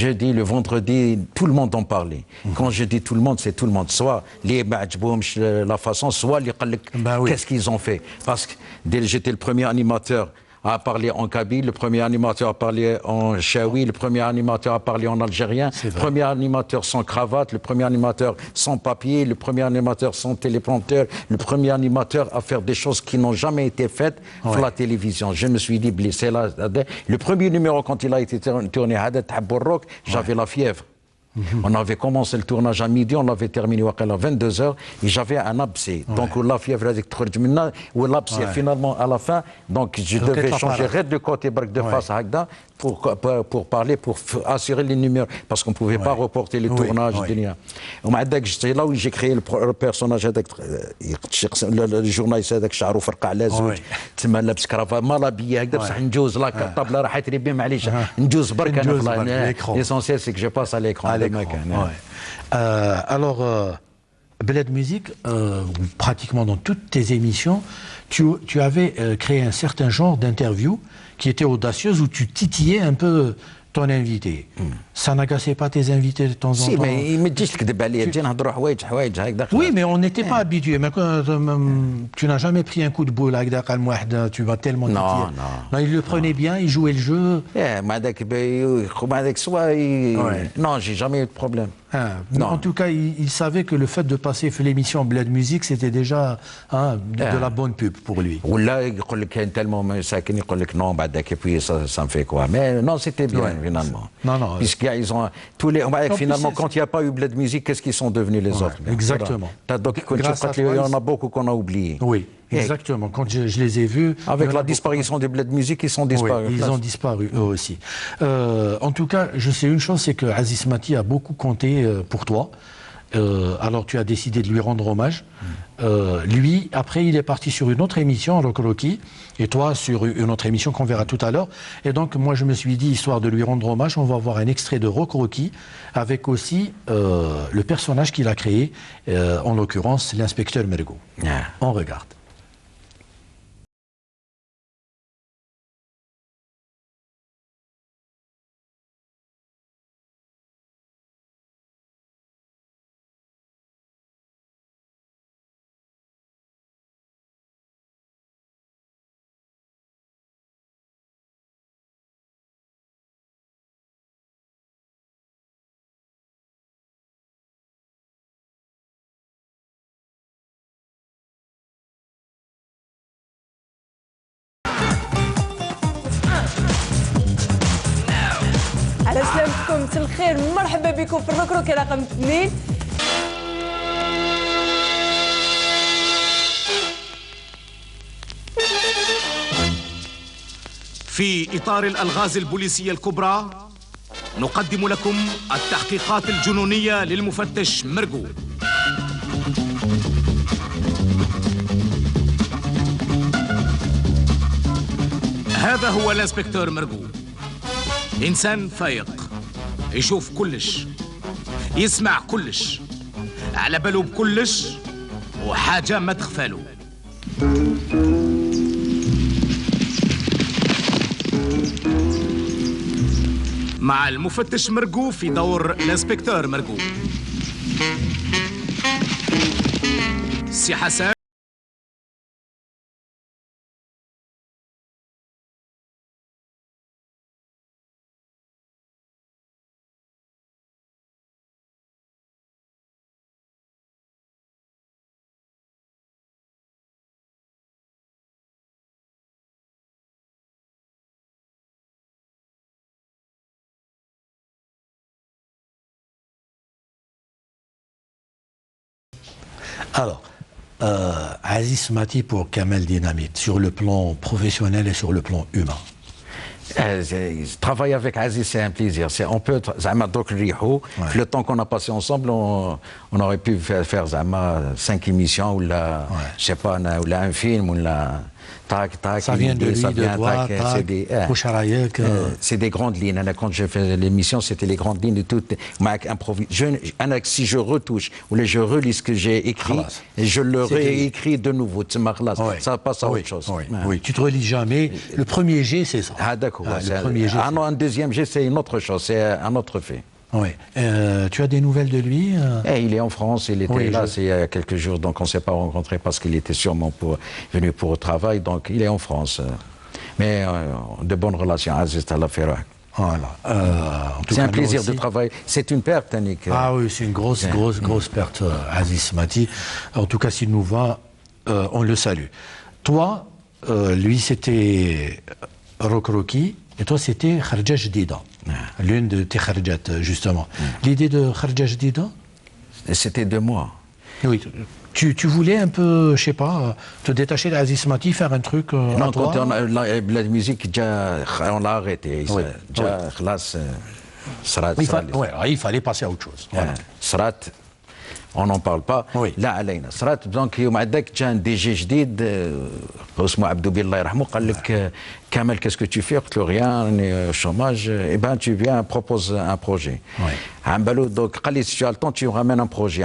Jeudi, le vendredi, tout le monde en parlait. Quand je dis tout le monde, c'est tout le monde. Soit les la façon, soit les qu'est-ce qu'ils ont fait. Parce que j'étais le premier animateur à parler en kabyle, le premier animateur a parlé en chaoui, le premier animateur a parlé en algérien, le premier animateur sans cravate, le premier animateur sans papier, le premier animateur sans téléprompteur, le premier animateur à faire des choses qui n'ont jamais été faites sur la télévision. Je me suis dit, c'est là. Le premier numéro, quand il a été tourné, j'avais la fièvre. On avait commencé le tournage à midi, on l'avait terminé à 22h et j'avais un abcès. Donc la fièvre ou l'abcès finalement à la fin. Donc je devais changer de côté de face à Agda pour parler, pour assurer les numéros parce qu'on ne pouvait pas reporter les tournages. C'est là où j'ai créé le personnage le journaliste هذاك شعره فرقع على زوج تما لابس كرافه مالابيه هكذا بصح نجوز لا الطابله راحت ربي معليش نجوز برك انا l'essentiel c'est que je passe à l'écran. Alors Bled Music pratiquement dans toutes tes émissions tu avais créé un certain genre d'interview qui était audacieuse où tu titillais un peu ton invité. Ça n'agaçait pas tes invités de temps en temps? Si, mais il me dit que oui, mais on n'était pas habitués. Tu n'as jamais pris un coup de boule avec tu vas tellement non. Il le prenait bien, il jouait le jeu. Non, j'ai jamais eu de problème. En tout cas, il savait que le fait de passer l'émission Bled Music, c'était déjà de la bonne pub pour lui. Ou là, il y a tellement ça qu'il dit non, et puis ça me fait quoi. Mais non, c'était bien, finalement. Non. Puisqu'ils ont tous les. Finalement, quand il n'y a pas eu Bled Music, qu'est-ce qu'ils sont devenus les autres? Exactement. Donc, il y en a beaucoup qu'on a oubliés. Oui. Exactement, quand je les ai vus... Avec la disparition des Bled Music, ils sont disparus. Oui, ils ont disparu, eux aussi. En tout cas, je sais une chose, c'est que Aziz Mati a beaucoup compté pour toi. Alors tu as décidé de lui rendre hommage. Lui, après, il est parti sur une autre émission, Rock Rocky, et toi sur une autre émission qu'on verra tout à l'heure. Et donc, moi, je me suis dit, histoire de lui rendre hommage, on va voir un extrait de Rock Rocky, avec aussi le personnage qu'il a créé, en l'occurrence, l'inspecteur Mergo. On regarde. على سلامتكم، مساء الخير، مرحبا بكم في الروك روكي رقم 2. في إطار الألغاز البوليسية الكبرى نقدم لكم التحقيقات الجنونية للمفتش مرقو. هذا هو الانسبكتور مرقو، إنسان فايق، يشوف كلش، يسمع كلش، على باله بكلش، وحاجة ما تخفاله. مع المفتش مرقو في دور الانسبكتور مرقو. سي حسن. Alors, Aziz Mati pour Kamel Dynamite, sur le plan professionnel et sur le plan humain. Travailler avec Aziz, c'est un plaisir. On peut, le temps qu'on a passé ensemble, on aurait pu faire 5 émissions, ou là, je sais pas, ou là, un film, ou là. Ça vient de lui, de toi, c'est des grandes lignes. Quand j'ai fait l'émission, c'était les grandes lignes de tout. Si je retouche, ou je relis ce que j'ai écrit, et je le réécris de nouveau, ça passe à autre chose. Oui, tu te relis jamais. Le premier G, c'est ça. Ah d'accord. Un deuxième G, c'est une autre chose, c'est un autre fait. Oui. Tu as des nouvelles de lui? Il est en France, il était là il y a quelques jours, donc on ne s'est pas rencontré parce qu'il était sûrement venu pour le travail, donc il est en France. Mais de bonnes relations, Aziz Talafera. Voilà. C'est un plaisir de travailler. C'est une perte, Nick. Ah oui, c'est une grosse perte, Aziz Mati. En tout cas, s'il nous va, on le salue. Toi, lui, c'était Rock Rocky. Et toi, c'était Kharja Jdida, l'une de tes Kharjat, justement. L'idée de Kharja Jdida? C'était de moi. Oui. Tu voulais un peu, je sais pas, te détacher d'Aziz Mati, faire un truc non, à toi? Quand la musique, on l'a arrêté. Il fallait passer à autre chose. Voilà. On n'en parle pas. لا علينا صرات دونك يوم عندك كان دي جي جديد اسمه عبدو بي الله يرحمه قال لك كامل qu'est-ce que tu fais قلت له rien on est au chômage et ben tu viens propose un projet Donc, si tu as le temps, tu ramènes un projet.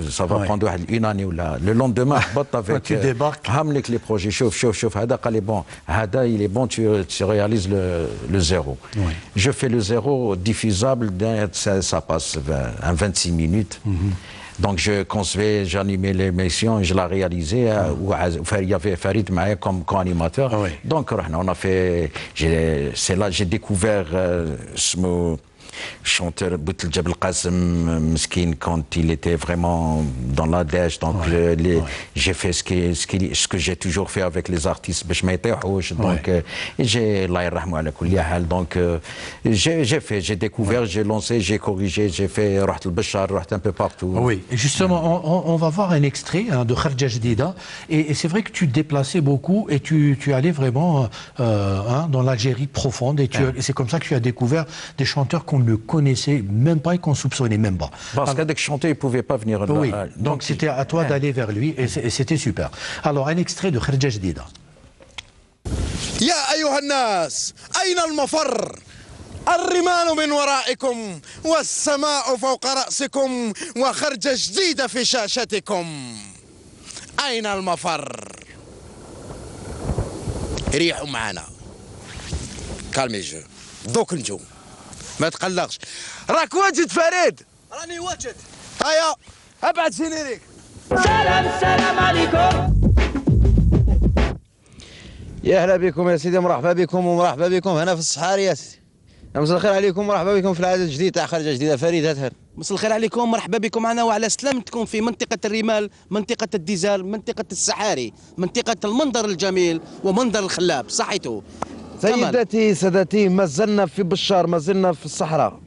Ça va prendre une année ou là. Le lendemain, avec. Tu débarques. Ramène les projets. Chauffe. Il est bon, tu réalises le zéro. Oui. Je fais le zéro diffusable, ça passe à 26 minutes. Donc je concevais, j'animais l'émission, je l'ai réalisé. Il y avait Farid Maïa comme co-animateur. Donc on a fait. C'est là que j'ai découvert ce chanteur Boutel Jabel Qasim Meskin quand il était vraiment dans la dèche. Donc j'ai fait ce que j'ai toujours fait avec les artistes. Donc j'ai découvert, j'ai lancé, j'ai corrigé, j'ai fait Raht al-Bachar, un peu partout. Oui, et justement, on va voir un extrait de Kharja Jdida. Et c'est vrai que tu te déplaçais beaucoup et tu allais vraiment dans l'Algérie profonde. Et c'est comme ça que tu as découvert des chanteurs qu'on ne connaissait même pas et qu'on soupçonnait même pas. Parce qu'avec chanteur, il ne pouvait pas venir là. Oui, donc c'était à toi d'aller vers lui et c'était super. Alors, un extrait de Kharja Jdida. يا أيها الناس أين المفر؟ الرمال من ورائكم والسماء فوق رأسكم وخرجة جديدة في شاشتكم. أين المفر؟ ريحوا معنا. كالمي جو. دوك نجو. ما تقلقش. راك واجد فريد. راني واجد. هيا ابعد جينيريك. سلام عليكم. يا هلا بكم يا سيدي، مرحبا بكم ومرحبا بكم هنا في الصحاري يا سيدي. مساء الخير عليكم، مرحبا بكم في العدد الجديد تاع خارجة جديدة. فريد هات. مساء الخير عليكم، مرحبا بكم معنا وعلى سلامتكم في منطقة الرمال، منطقة الديزال، منطقة السحاري، منطقة المنظر الجميل ومنظر الخلاب. صحيتو سيداتي سادتي، ما زلنا في بشار، ما زلنا في الصحراء.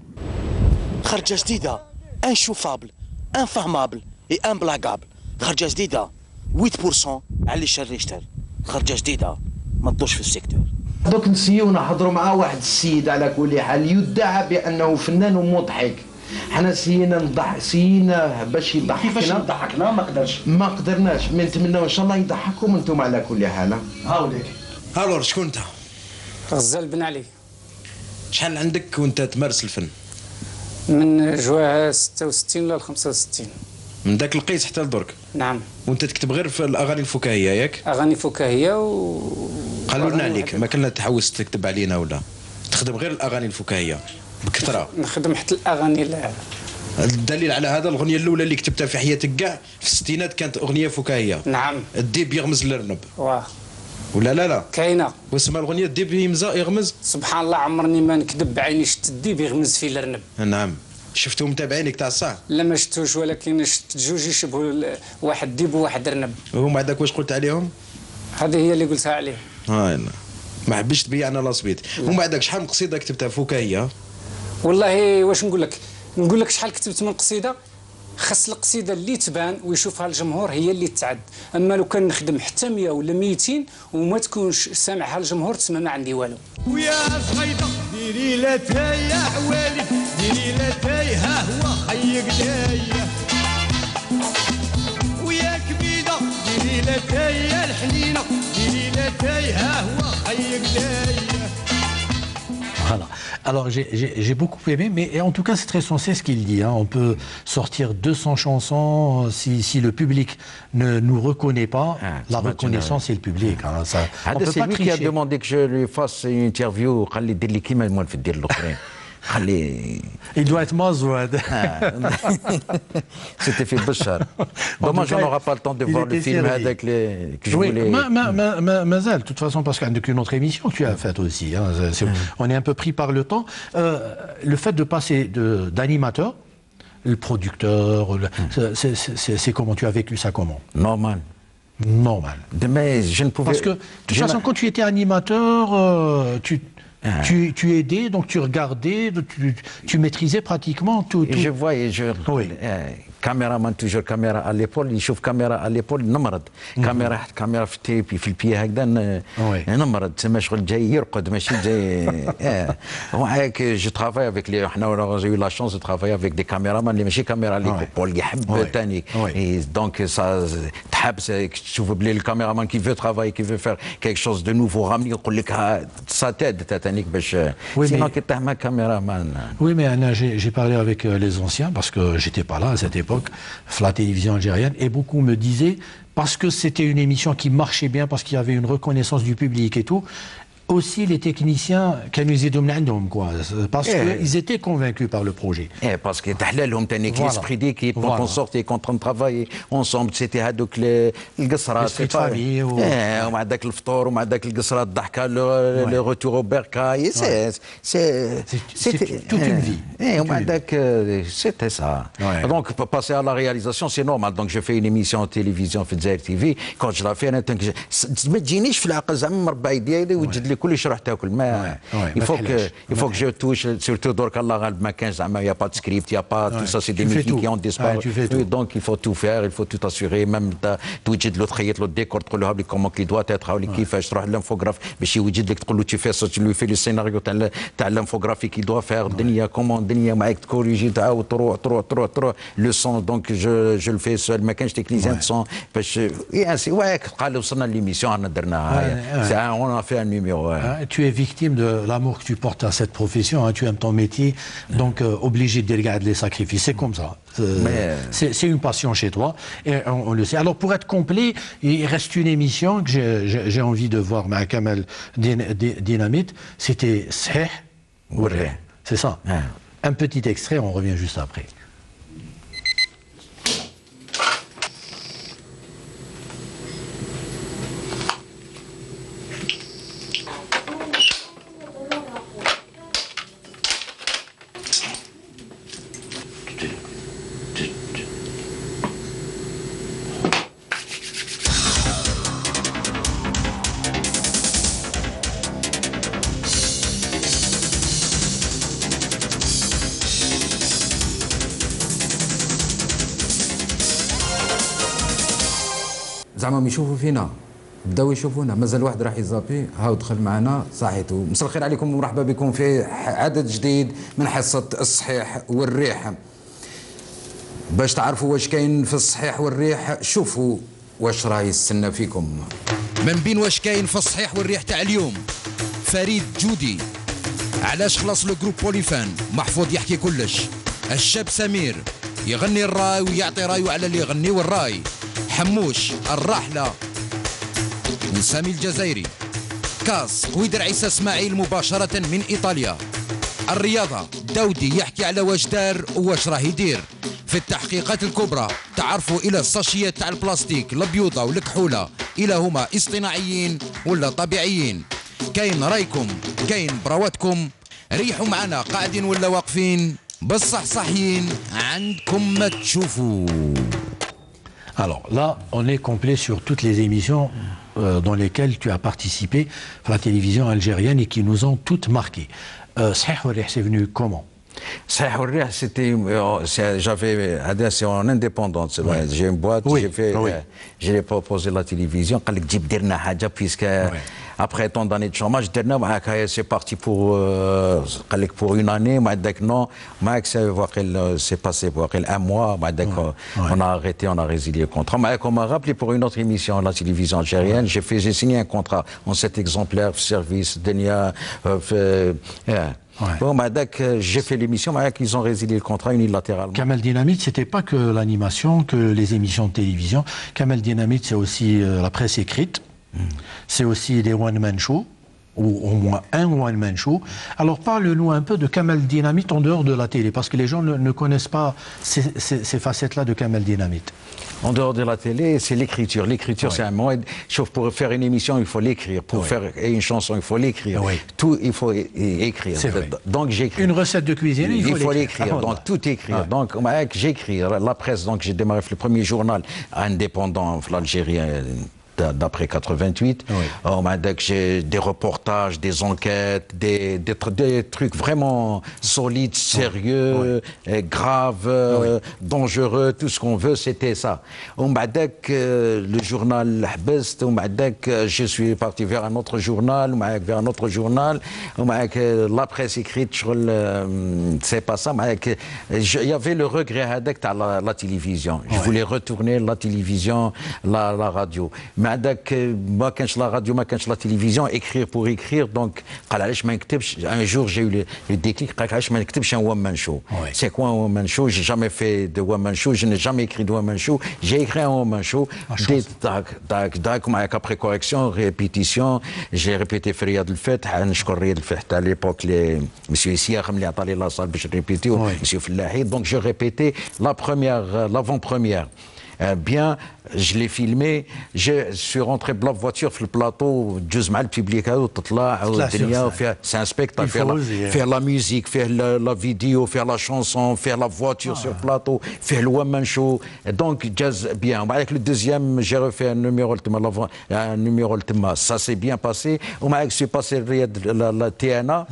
خارجة جديدة انشوفابل انفهمابل اي امبلاغابل. خارجة جديدة 8% على اللي شر يشتر. خارجة جديدة ما تضوش في السيكتور. دوك نسيو نحضروا معاه واحد السيد على كل حال يدعى بانه فنان ومضحك. حنا سينا باش يضحكنا. كيفاش يضحكنا؟ ما قدرناش. نتمناو ان شاء الله يضحككم انتم على كل حال. هاوليك. هالور شكون انت؟ غزال بن علي. شحال عندك وانت تمارس الفن؟ من جواها 66 ل 65. من ذاك القيس حتى لدرك؟ نعم. وانت تكتب غير في الاغاني الفكاهيه ياك؟ اغاني فكاهيه قالوا لنا عليك ما كنا تحوس تكتب علينا ولا تخدم غير الاغاني الفكاهيه بكثره؟ نخدم حتى الاغاني لا. الدليل على هذا الاغنيه الاولى اللي كتبتها في حياتك كاع في الستينات كانت اغنيه فكاهيه. نعم. الديب يغمز للرنب. واه. ولا لا؟ كاينه. واسمها الاغنيه الديب يغمز؟ سبحان الله عمرني ما نكذب بعيني شفت الديب يغمز في الرنب. نعم. شفتهم انت بعينك تاع الصح؟ لا ما شفتوش، ولكن شفت جوج يشبهوا واحد ديب وواحد رنب. وهم هذاك واش قلت عليهم؟ هذه هي اللي قلتها عليه. لا ما حبيتش تبيع انا لاصبيت. هم هذاك شحال من قصيده كتبتها فكاهيه؟ والله واش نقول لك شحال كتبت من قصيده. خاص القصيده اللي تبان ويشوفها الجمهور هي اللي تعد. اما لو كان نخدم حتى 100 ولا 200 وما تكونش سامعها الجمهور تسمى ما عندي والو. ويا صغيطه ديري لا تايا حوالي ديري لا تايا ها هو خيك دايا. ويا كبيده ديري لا تايا الحنينه ديري لا تايا ها هو خيك دايا. Voilà. Alors j'ai beaucoup aimé, mais en tout cas c'est très sensé ce qu'il dit. Hein. On peut sortir 200 chansons si le public ne nous reconnaît pas. La reconnaissance c'est le public. Hein. On peut pas tricher. C'est lui qui a demandé que je lui fasse une interview. Il doit être mazouad. C'était fait Bachar. Dommage, on n'aura pas le temps de voir le film avec les que je voulais. Mazal, de toute façon, parce qu'une autre émission que tu as faite aussi. Hein, on est un peu pris par le temps. Le fait de passer d'animateur, le producteur, c'est comment tu as vécu ça comment? Normal. Normal. Mais je ne pouvais. Parce que de toute façon, quand tu étais animateur, tu aidais, donc tu regardais, tu maîtrisais pratiquement tout. Et je voyais, كاميرامان توجور كاميرا على ليبول يشوف كاميرا على ليبول نمرض كاميرا في التيبي في البي هكذا نمرض تسمى شغل جاي يرقد ماشي جاي هاك جو ترافاي افيك لي حنا جي لا شونس دو ترافاي افيك دي كاميرامان اللي ماشي كاميرا على ليبول يحب ثاني دونك سا تحب تشوف بلي الكاميرامان كي فو ترافاي كي فو فير كيك شوز دو نوفو رامي يقول لك سا تاد تانيك باش سينو كي تهمه كاميرامان. Oui, mais j'ai parlé avec les anciens parce que j'étais pas là à cette époque, la télévision algérienne, et beaucoup me disaient, parce que c'était une émission qui marchait bien, parce qu'il y avait une reconnaissance du public et tout, aussi les techniciens quoi, parce qu'ils étaient convaincus par le projet. Parce que l'esprit d'équipe, quand on sortait, quand on travaillait ensemble, c'était هذوك القصرات ومعداك الفطور ومعداك القصرات الضحكه le retour au bercail, c'est toute une vie. ومعداك c'était ça. Donc pour passer à la réalisation c'est normal. Donc je fais une émission en télévision في الجزائر TV. Quand je la fais انا ما تجينيش في العقل زعما مربع يدي وتجد كلش روح تاكل ما يفوك جو توش سورتو درك الله غالب ما كانش زعما يا با سكريبت يا با تو سا سي دي ميتيك كي اون ديسبار دونك يفو تو فير يفو تو تاسيغي ميم توجد له تخيط له الديكور تقول له هابلي كومون كي دوا تاتر هاولي كيفاش تروح للانفوغراف باش يوجد لك تقول له تي في لو في لو سيناريو تاع الانفوغرافي كي دوا فير الدنيا كومون الدنيا معاك تكوريجي تعاود تروح لو سون دونك جو لو في سول ما كانش تكنيزيان سون باش سي واك قال وصلنا ليميسيون درناها ساعه اون في ان نيميرو. Tu es victime de l'amour que tu portes à cette profession, tu aimes ton métier, donc obligé de regarder les sacrifices. C'est comme ça. C'est une passion chez toi, et on le sait. Alors pour être complet, il reste une émission que j'ai envie de voir, avec Kamel Dynamite, c'était Sahih ou Rih. C'est ça. Un petit extrait, on revient juste après. زعما يشوفوا فينا بداو يشوفونا مازال واحد راح يزابي هاو دخل معنا صحيتو. مساء الخير عليكم ومرحبا بكم في عدد جديد من حصه الصحيح والريح. باش تعرفوا واش كاين في الصحيح والريح شوفوا واش راه يستنى فيكم. من بين واش كاين في الصحيح والريح تاع اليوم فريد جودي، علاش خلص لو جروب بوليفان، محفوظ يحكي كلش، الشاب سمير يغني الراي ويعطي رايه على اللي يغني والراي، حموش الراحلة سامي الجزائري، كاس قويدر عيسى اسماعيل مباشرة من إيطاليا، الرياضة داودي يحكي على واش دار وواش راه يدير، في التحقيقات الكبرى تعرفوا إلى الساشيات تاع البلاستيك البيوضة والكحولة إلى هما اصطناعيين ولا طبيعيين، كاين رايكم كاين براواتكم، ريحوا معنا قاعدين ولا واقفين بصح صحيين عندكم ما تشوفوا. Alors là, on est complet sur toutes les émissions dans lesquelles tu as participé à la télévision algérienne et qui nous ont toutes marquées. Sahih ou Rih, c'est venu comment? Sahih ou Rih, c'était, c'est en indépendante. J'ai une boîte, j'ai proposé la télévision, puisque après tant d'années de chômage, c'est parti pour une année, c'est passé pour un mois, on a arrêté, on a résilié le contrat. On m'a rappelé pour une autre émission à la télévision algérienne, j'ai signé un contrat en 7 exemplaires, service, Denia, Bon, j'ai fait l'émission, ils ont résilié le contrat unilatéralement. Kamel Dynamite, c'était pas que l'animation, que les émissions de télévision. Kamel Dynamite, c'est aussi la presse écrite, c'est aussi des one-man shows, ou au moins un one-man show. Alors parle-nous un peu de Kamel Dynamite en dehors de la télé, parce que les gens ne connaissent pas ces facettes-là de Kamel Dynamite. En dehors de la télé, c'est l'écriture. L'écriture, c'est un moyen. Sauf pour faire une émission, il faut l'écrire. Pour faire une chanson, il faut l'écrire. Tout, il faut écrire. Donc j'écris. Une recette de cuisine, il faut l'écrire. Donc tout écrire. Donc j'écris. La presse, donc j'ai démarré le premier journal indépendant en Algérie. d'après 88. J'ai des reportages, des enquêtes, des trucs vraiment solides, sérieux, graves, dangereux, tout ce qu'on veut, c'était ça. Le journal Hbest, je suis parti vers un autre journal, la presse écrite, c'est pas ça. Il y avait le regret à la télévision. Je voulais retourner la télévision, la radio. Mais moi, quand la radio, moi, quand la télévision, écrire pour écrire, donc, un jour, j'ai eu le déclic, un one-man show. C'est quoi un one-man show? J'ai jamais fait de one-man show, je n'ai jamais écrit de one-man show. J'ai écrit un one-man show, après correction, répétition. J'ai répété Riyad El-Fath, Riyad El-Fath à l'époque, monsieur Issiakh, qui a donné la salle pour répéter, monsieur Fellahi. Donc, je répétais l'avant-première. Bien, je l'ai filmé, je suis rentré de la voiture sur le plateau, le public, c'est un spectacle, faire la musique, faire la vidéo, faire la chanson, faire la voiture sur le plateau, faire le one-man show, donc jazz bien. Avec le deuxième, j'ai refait un numéro, ça s'est bien passé. Je suis passé la TNA.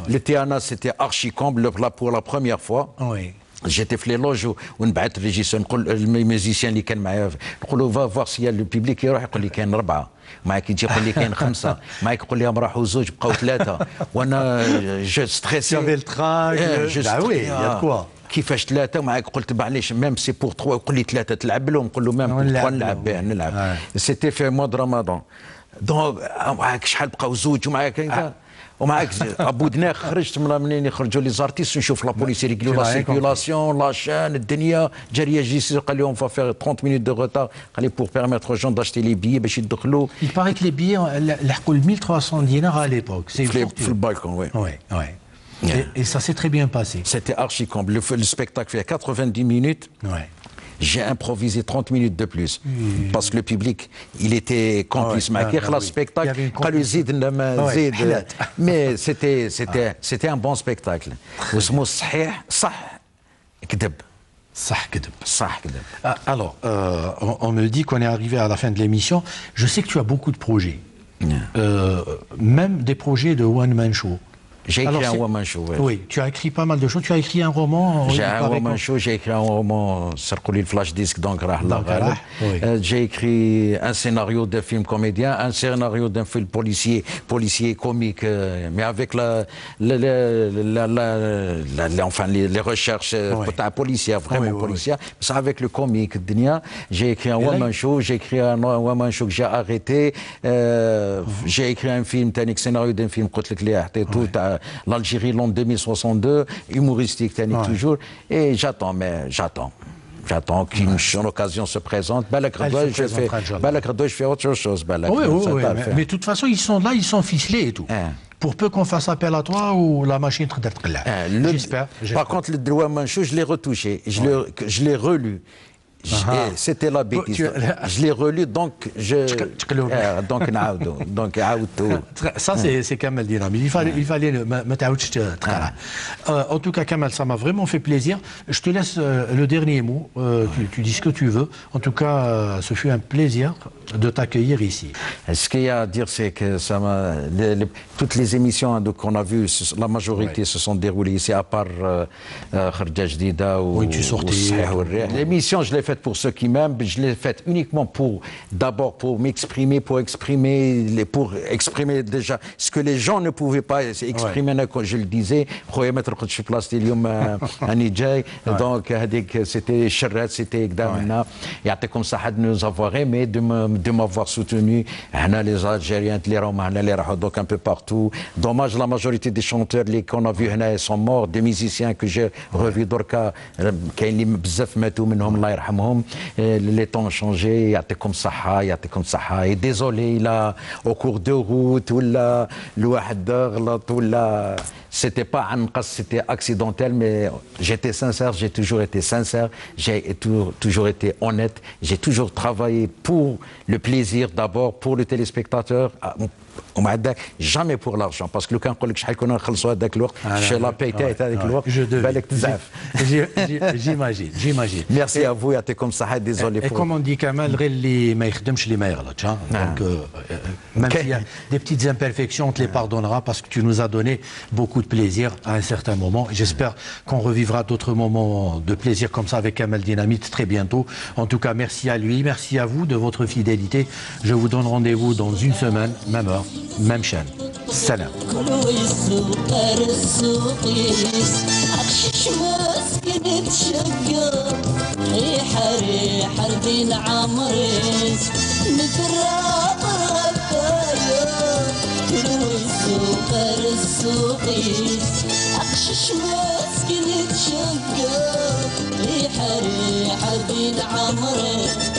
Le TNA, c'était archi-comble pour la première fois. J'étais في لي لوج ونبعث الريجيسور نقول الميوزيسيان اللي كان معايا نقول له فا فوار سي البيبليك يروح يقول لي كاين 4 معاك يجي يقول لي كاين 5 معاك يقول لهم راحوا 2 بقاو 3 وانا جو ستريسي جافي التراك يا كوا كيفاش 3 معاك قلت معليش ميم سي بور 3 يقول لي 3 تلعب لهم نقول له ميم 3 نلعب به نلعب سيتي في مود رمضان دونك معاك شحال بقاو 2 ومعاك ومعاك ابو دناخ خرجت منين يخرجوا لي زارتيست نشوف لا بوليس يريكلو لا سيركيولاسيون لا شان الدنيا جاريه جيسي قال لهم فا فير 30 minutes دو روتار قال لي بور بيرميتر aux gens d'acheter les billets باش يدخلوا. Il paraît que les billets لحقوا 1300 dinars à l'époque. C'est في البالكون Et ça s'est très bien passé. C'était archi comble. Le spectacle fait 90 minutes. J'ai improvisé 30 minutes de plus. Parce que le public, il était complice. Le spectacle, mais c'était un bon spectacle. Alors, on me dit qu'on est arrivé à la fin de l'émission. Je sais que tu as beaucoup de projets. Même des projets de one-man show. J'ai écrit un one-man show. Oui, tu as écrit pas mal de choses. Tu as écrit un roman. J'ai un one-man show, j'ai écrit un roman, le flash disc, donc j'ai écrit un scénario de film comédien, un scénario d'un film policier comique, mais avec les recherches policières, vraiment policières, ça avec le comique. J'ai écrit un one-man show, j'ai écrit un one-man show que j'ai arrêté, j'ai écrit un film, un scénario d'un film, l'Algérie, l'an 2062, humoristique, toujours, et j'attends qu'une occasion se présente. Je fais autre chose. Mais de toute façon, ils sont là, ils sont ficelés et tout. Pour peu qu'on fasse appel à toi ou la machine j'espère. Par contre, le droit manchou, je l'ai retouché, je l'ai relu. C'était la bêtise. Je l'ai relu, donc ça, c'est Kamel Dinamid. Il fallait en tout cas, Kamel, ça m'a vraiment fait plaisir. Je te laisse le dernier mot. Tu dis ce que tu veux. En tout cas, ce fut un plaisir de t'accueillir ici. Ce qu'il y a à dire, c'est que toutes les émissions qu'on a vues, la majorité se sont déroulées ici, à part Kharja Jdida ou l'émission, je l'ai faite pour ceux qui m'aiment, je l'ai faite uniquement d'abord pour m'exprimer, pour exprimer déjà ce que les gens ne pouvaient pas exprimer, comme je le disais. Donc, c'était Charret, c'était Gdamna. Et à comme ça, de nous avoir aimé, de m'avoir soutenu. Les Algériens, les Romains, les Rahoudok un peu partout. Dommage, la majorité des chanteurs qu'on a vus sont morts, des musiciens que j'ai revus d'Orca, les temps ont changé, et désolé, au cours de route, c'était pas un cas, c'était accidentel, mais j'étais sincère, j'ai toujours été sincère, j'ai toujours été honnête, j'ai toujours travaillé pour le plaisir d'abord, pour le téléspectateur, وما عندك jamais pour l'argent parce que لو كان نقول لك شحال كنا نخلصوا هذاك الوقت شي لا باي تاعت هذاك الوقت بالك تزعف. J'imagine. Merci à vous, يعطيكم الصحة. Désolé pour. Et comme on dit Kamal, غير اللي ما يخدمش اللي ما يغلطش. Donc même s'il y a des petites imperfections, on te les pardonnera parce que tu nous as donné beaucoup de plaisir à un certain moment. Et j'espère qu'on revivra d'autres moments de plaisir comme ça avec Kamel Dynamite très bientôt. En tout cas, merci à lui, merci à vous de votre fidélité. Je vous donne rendez-vous dans une semaine, même heure, même chaîne. Salam. أقشش مسكين تشقى ريحة ريحة بين عمري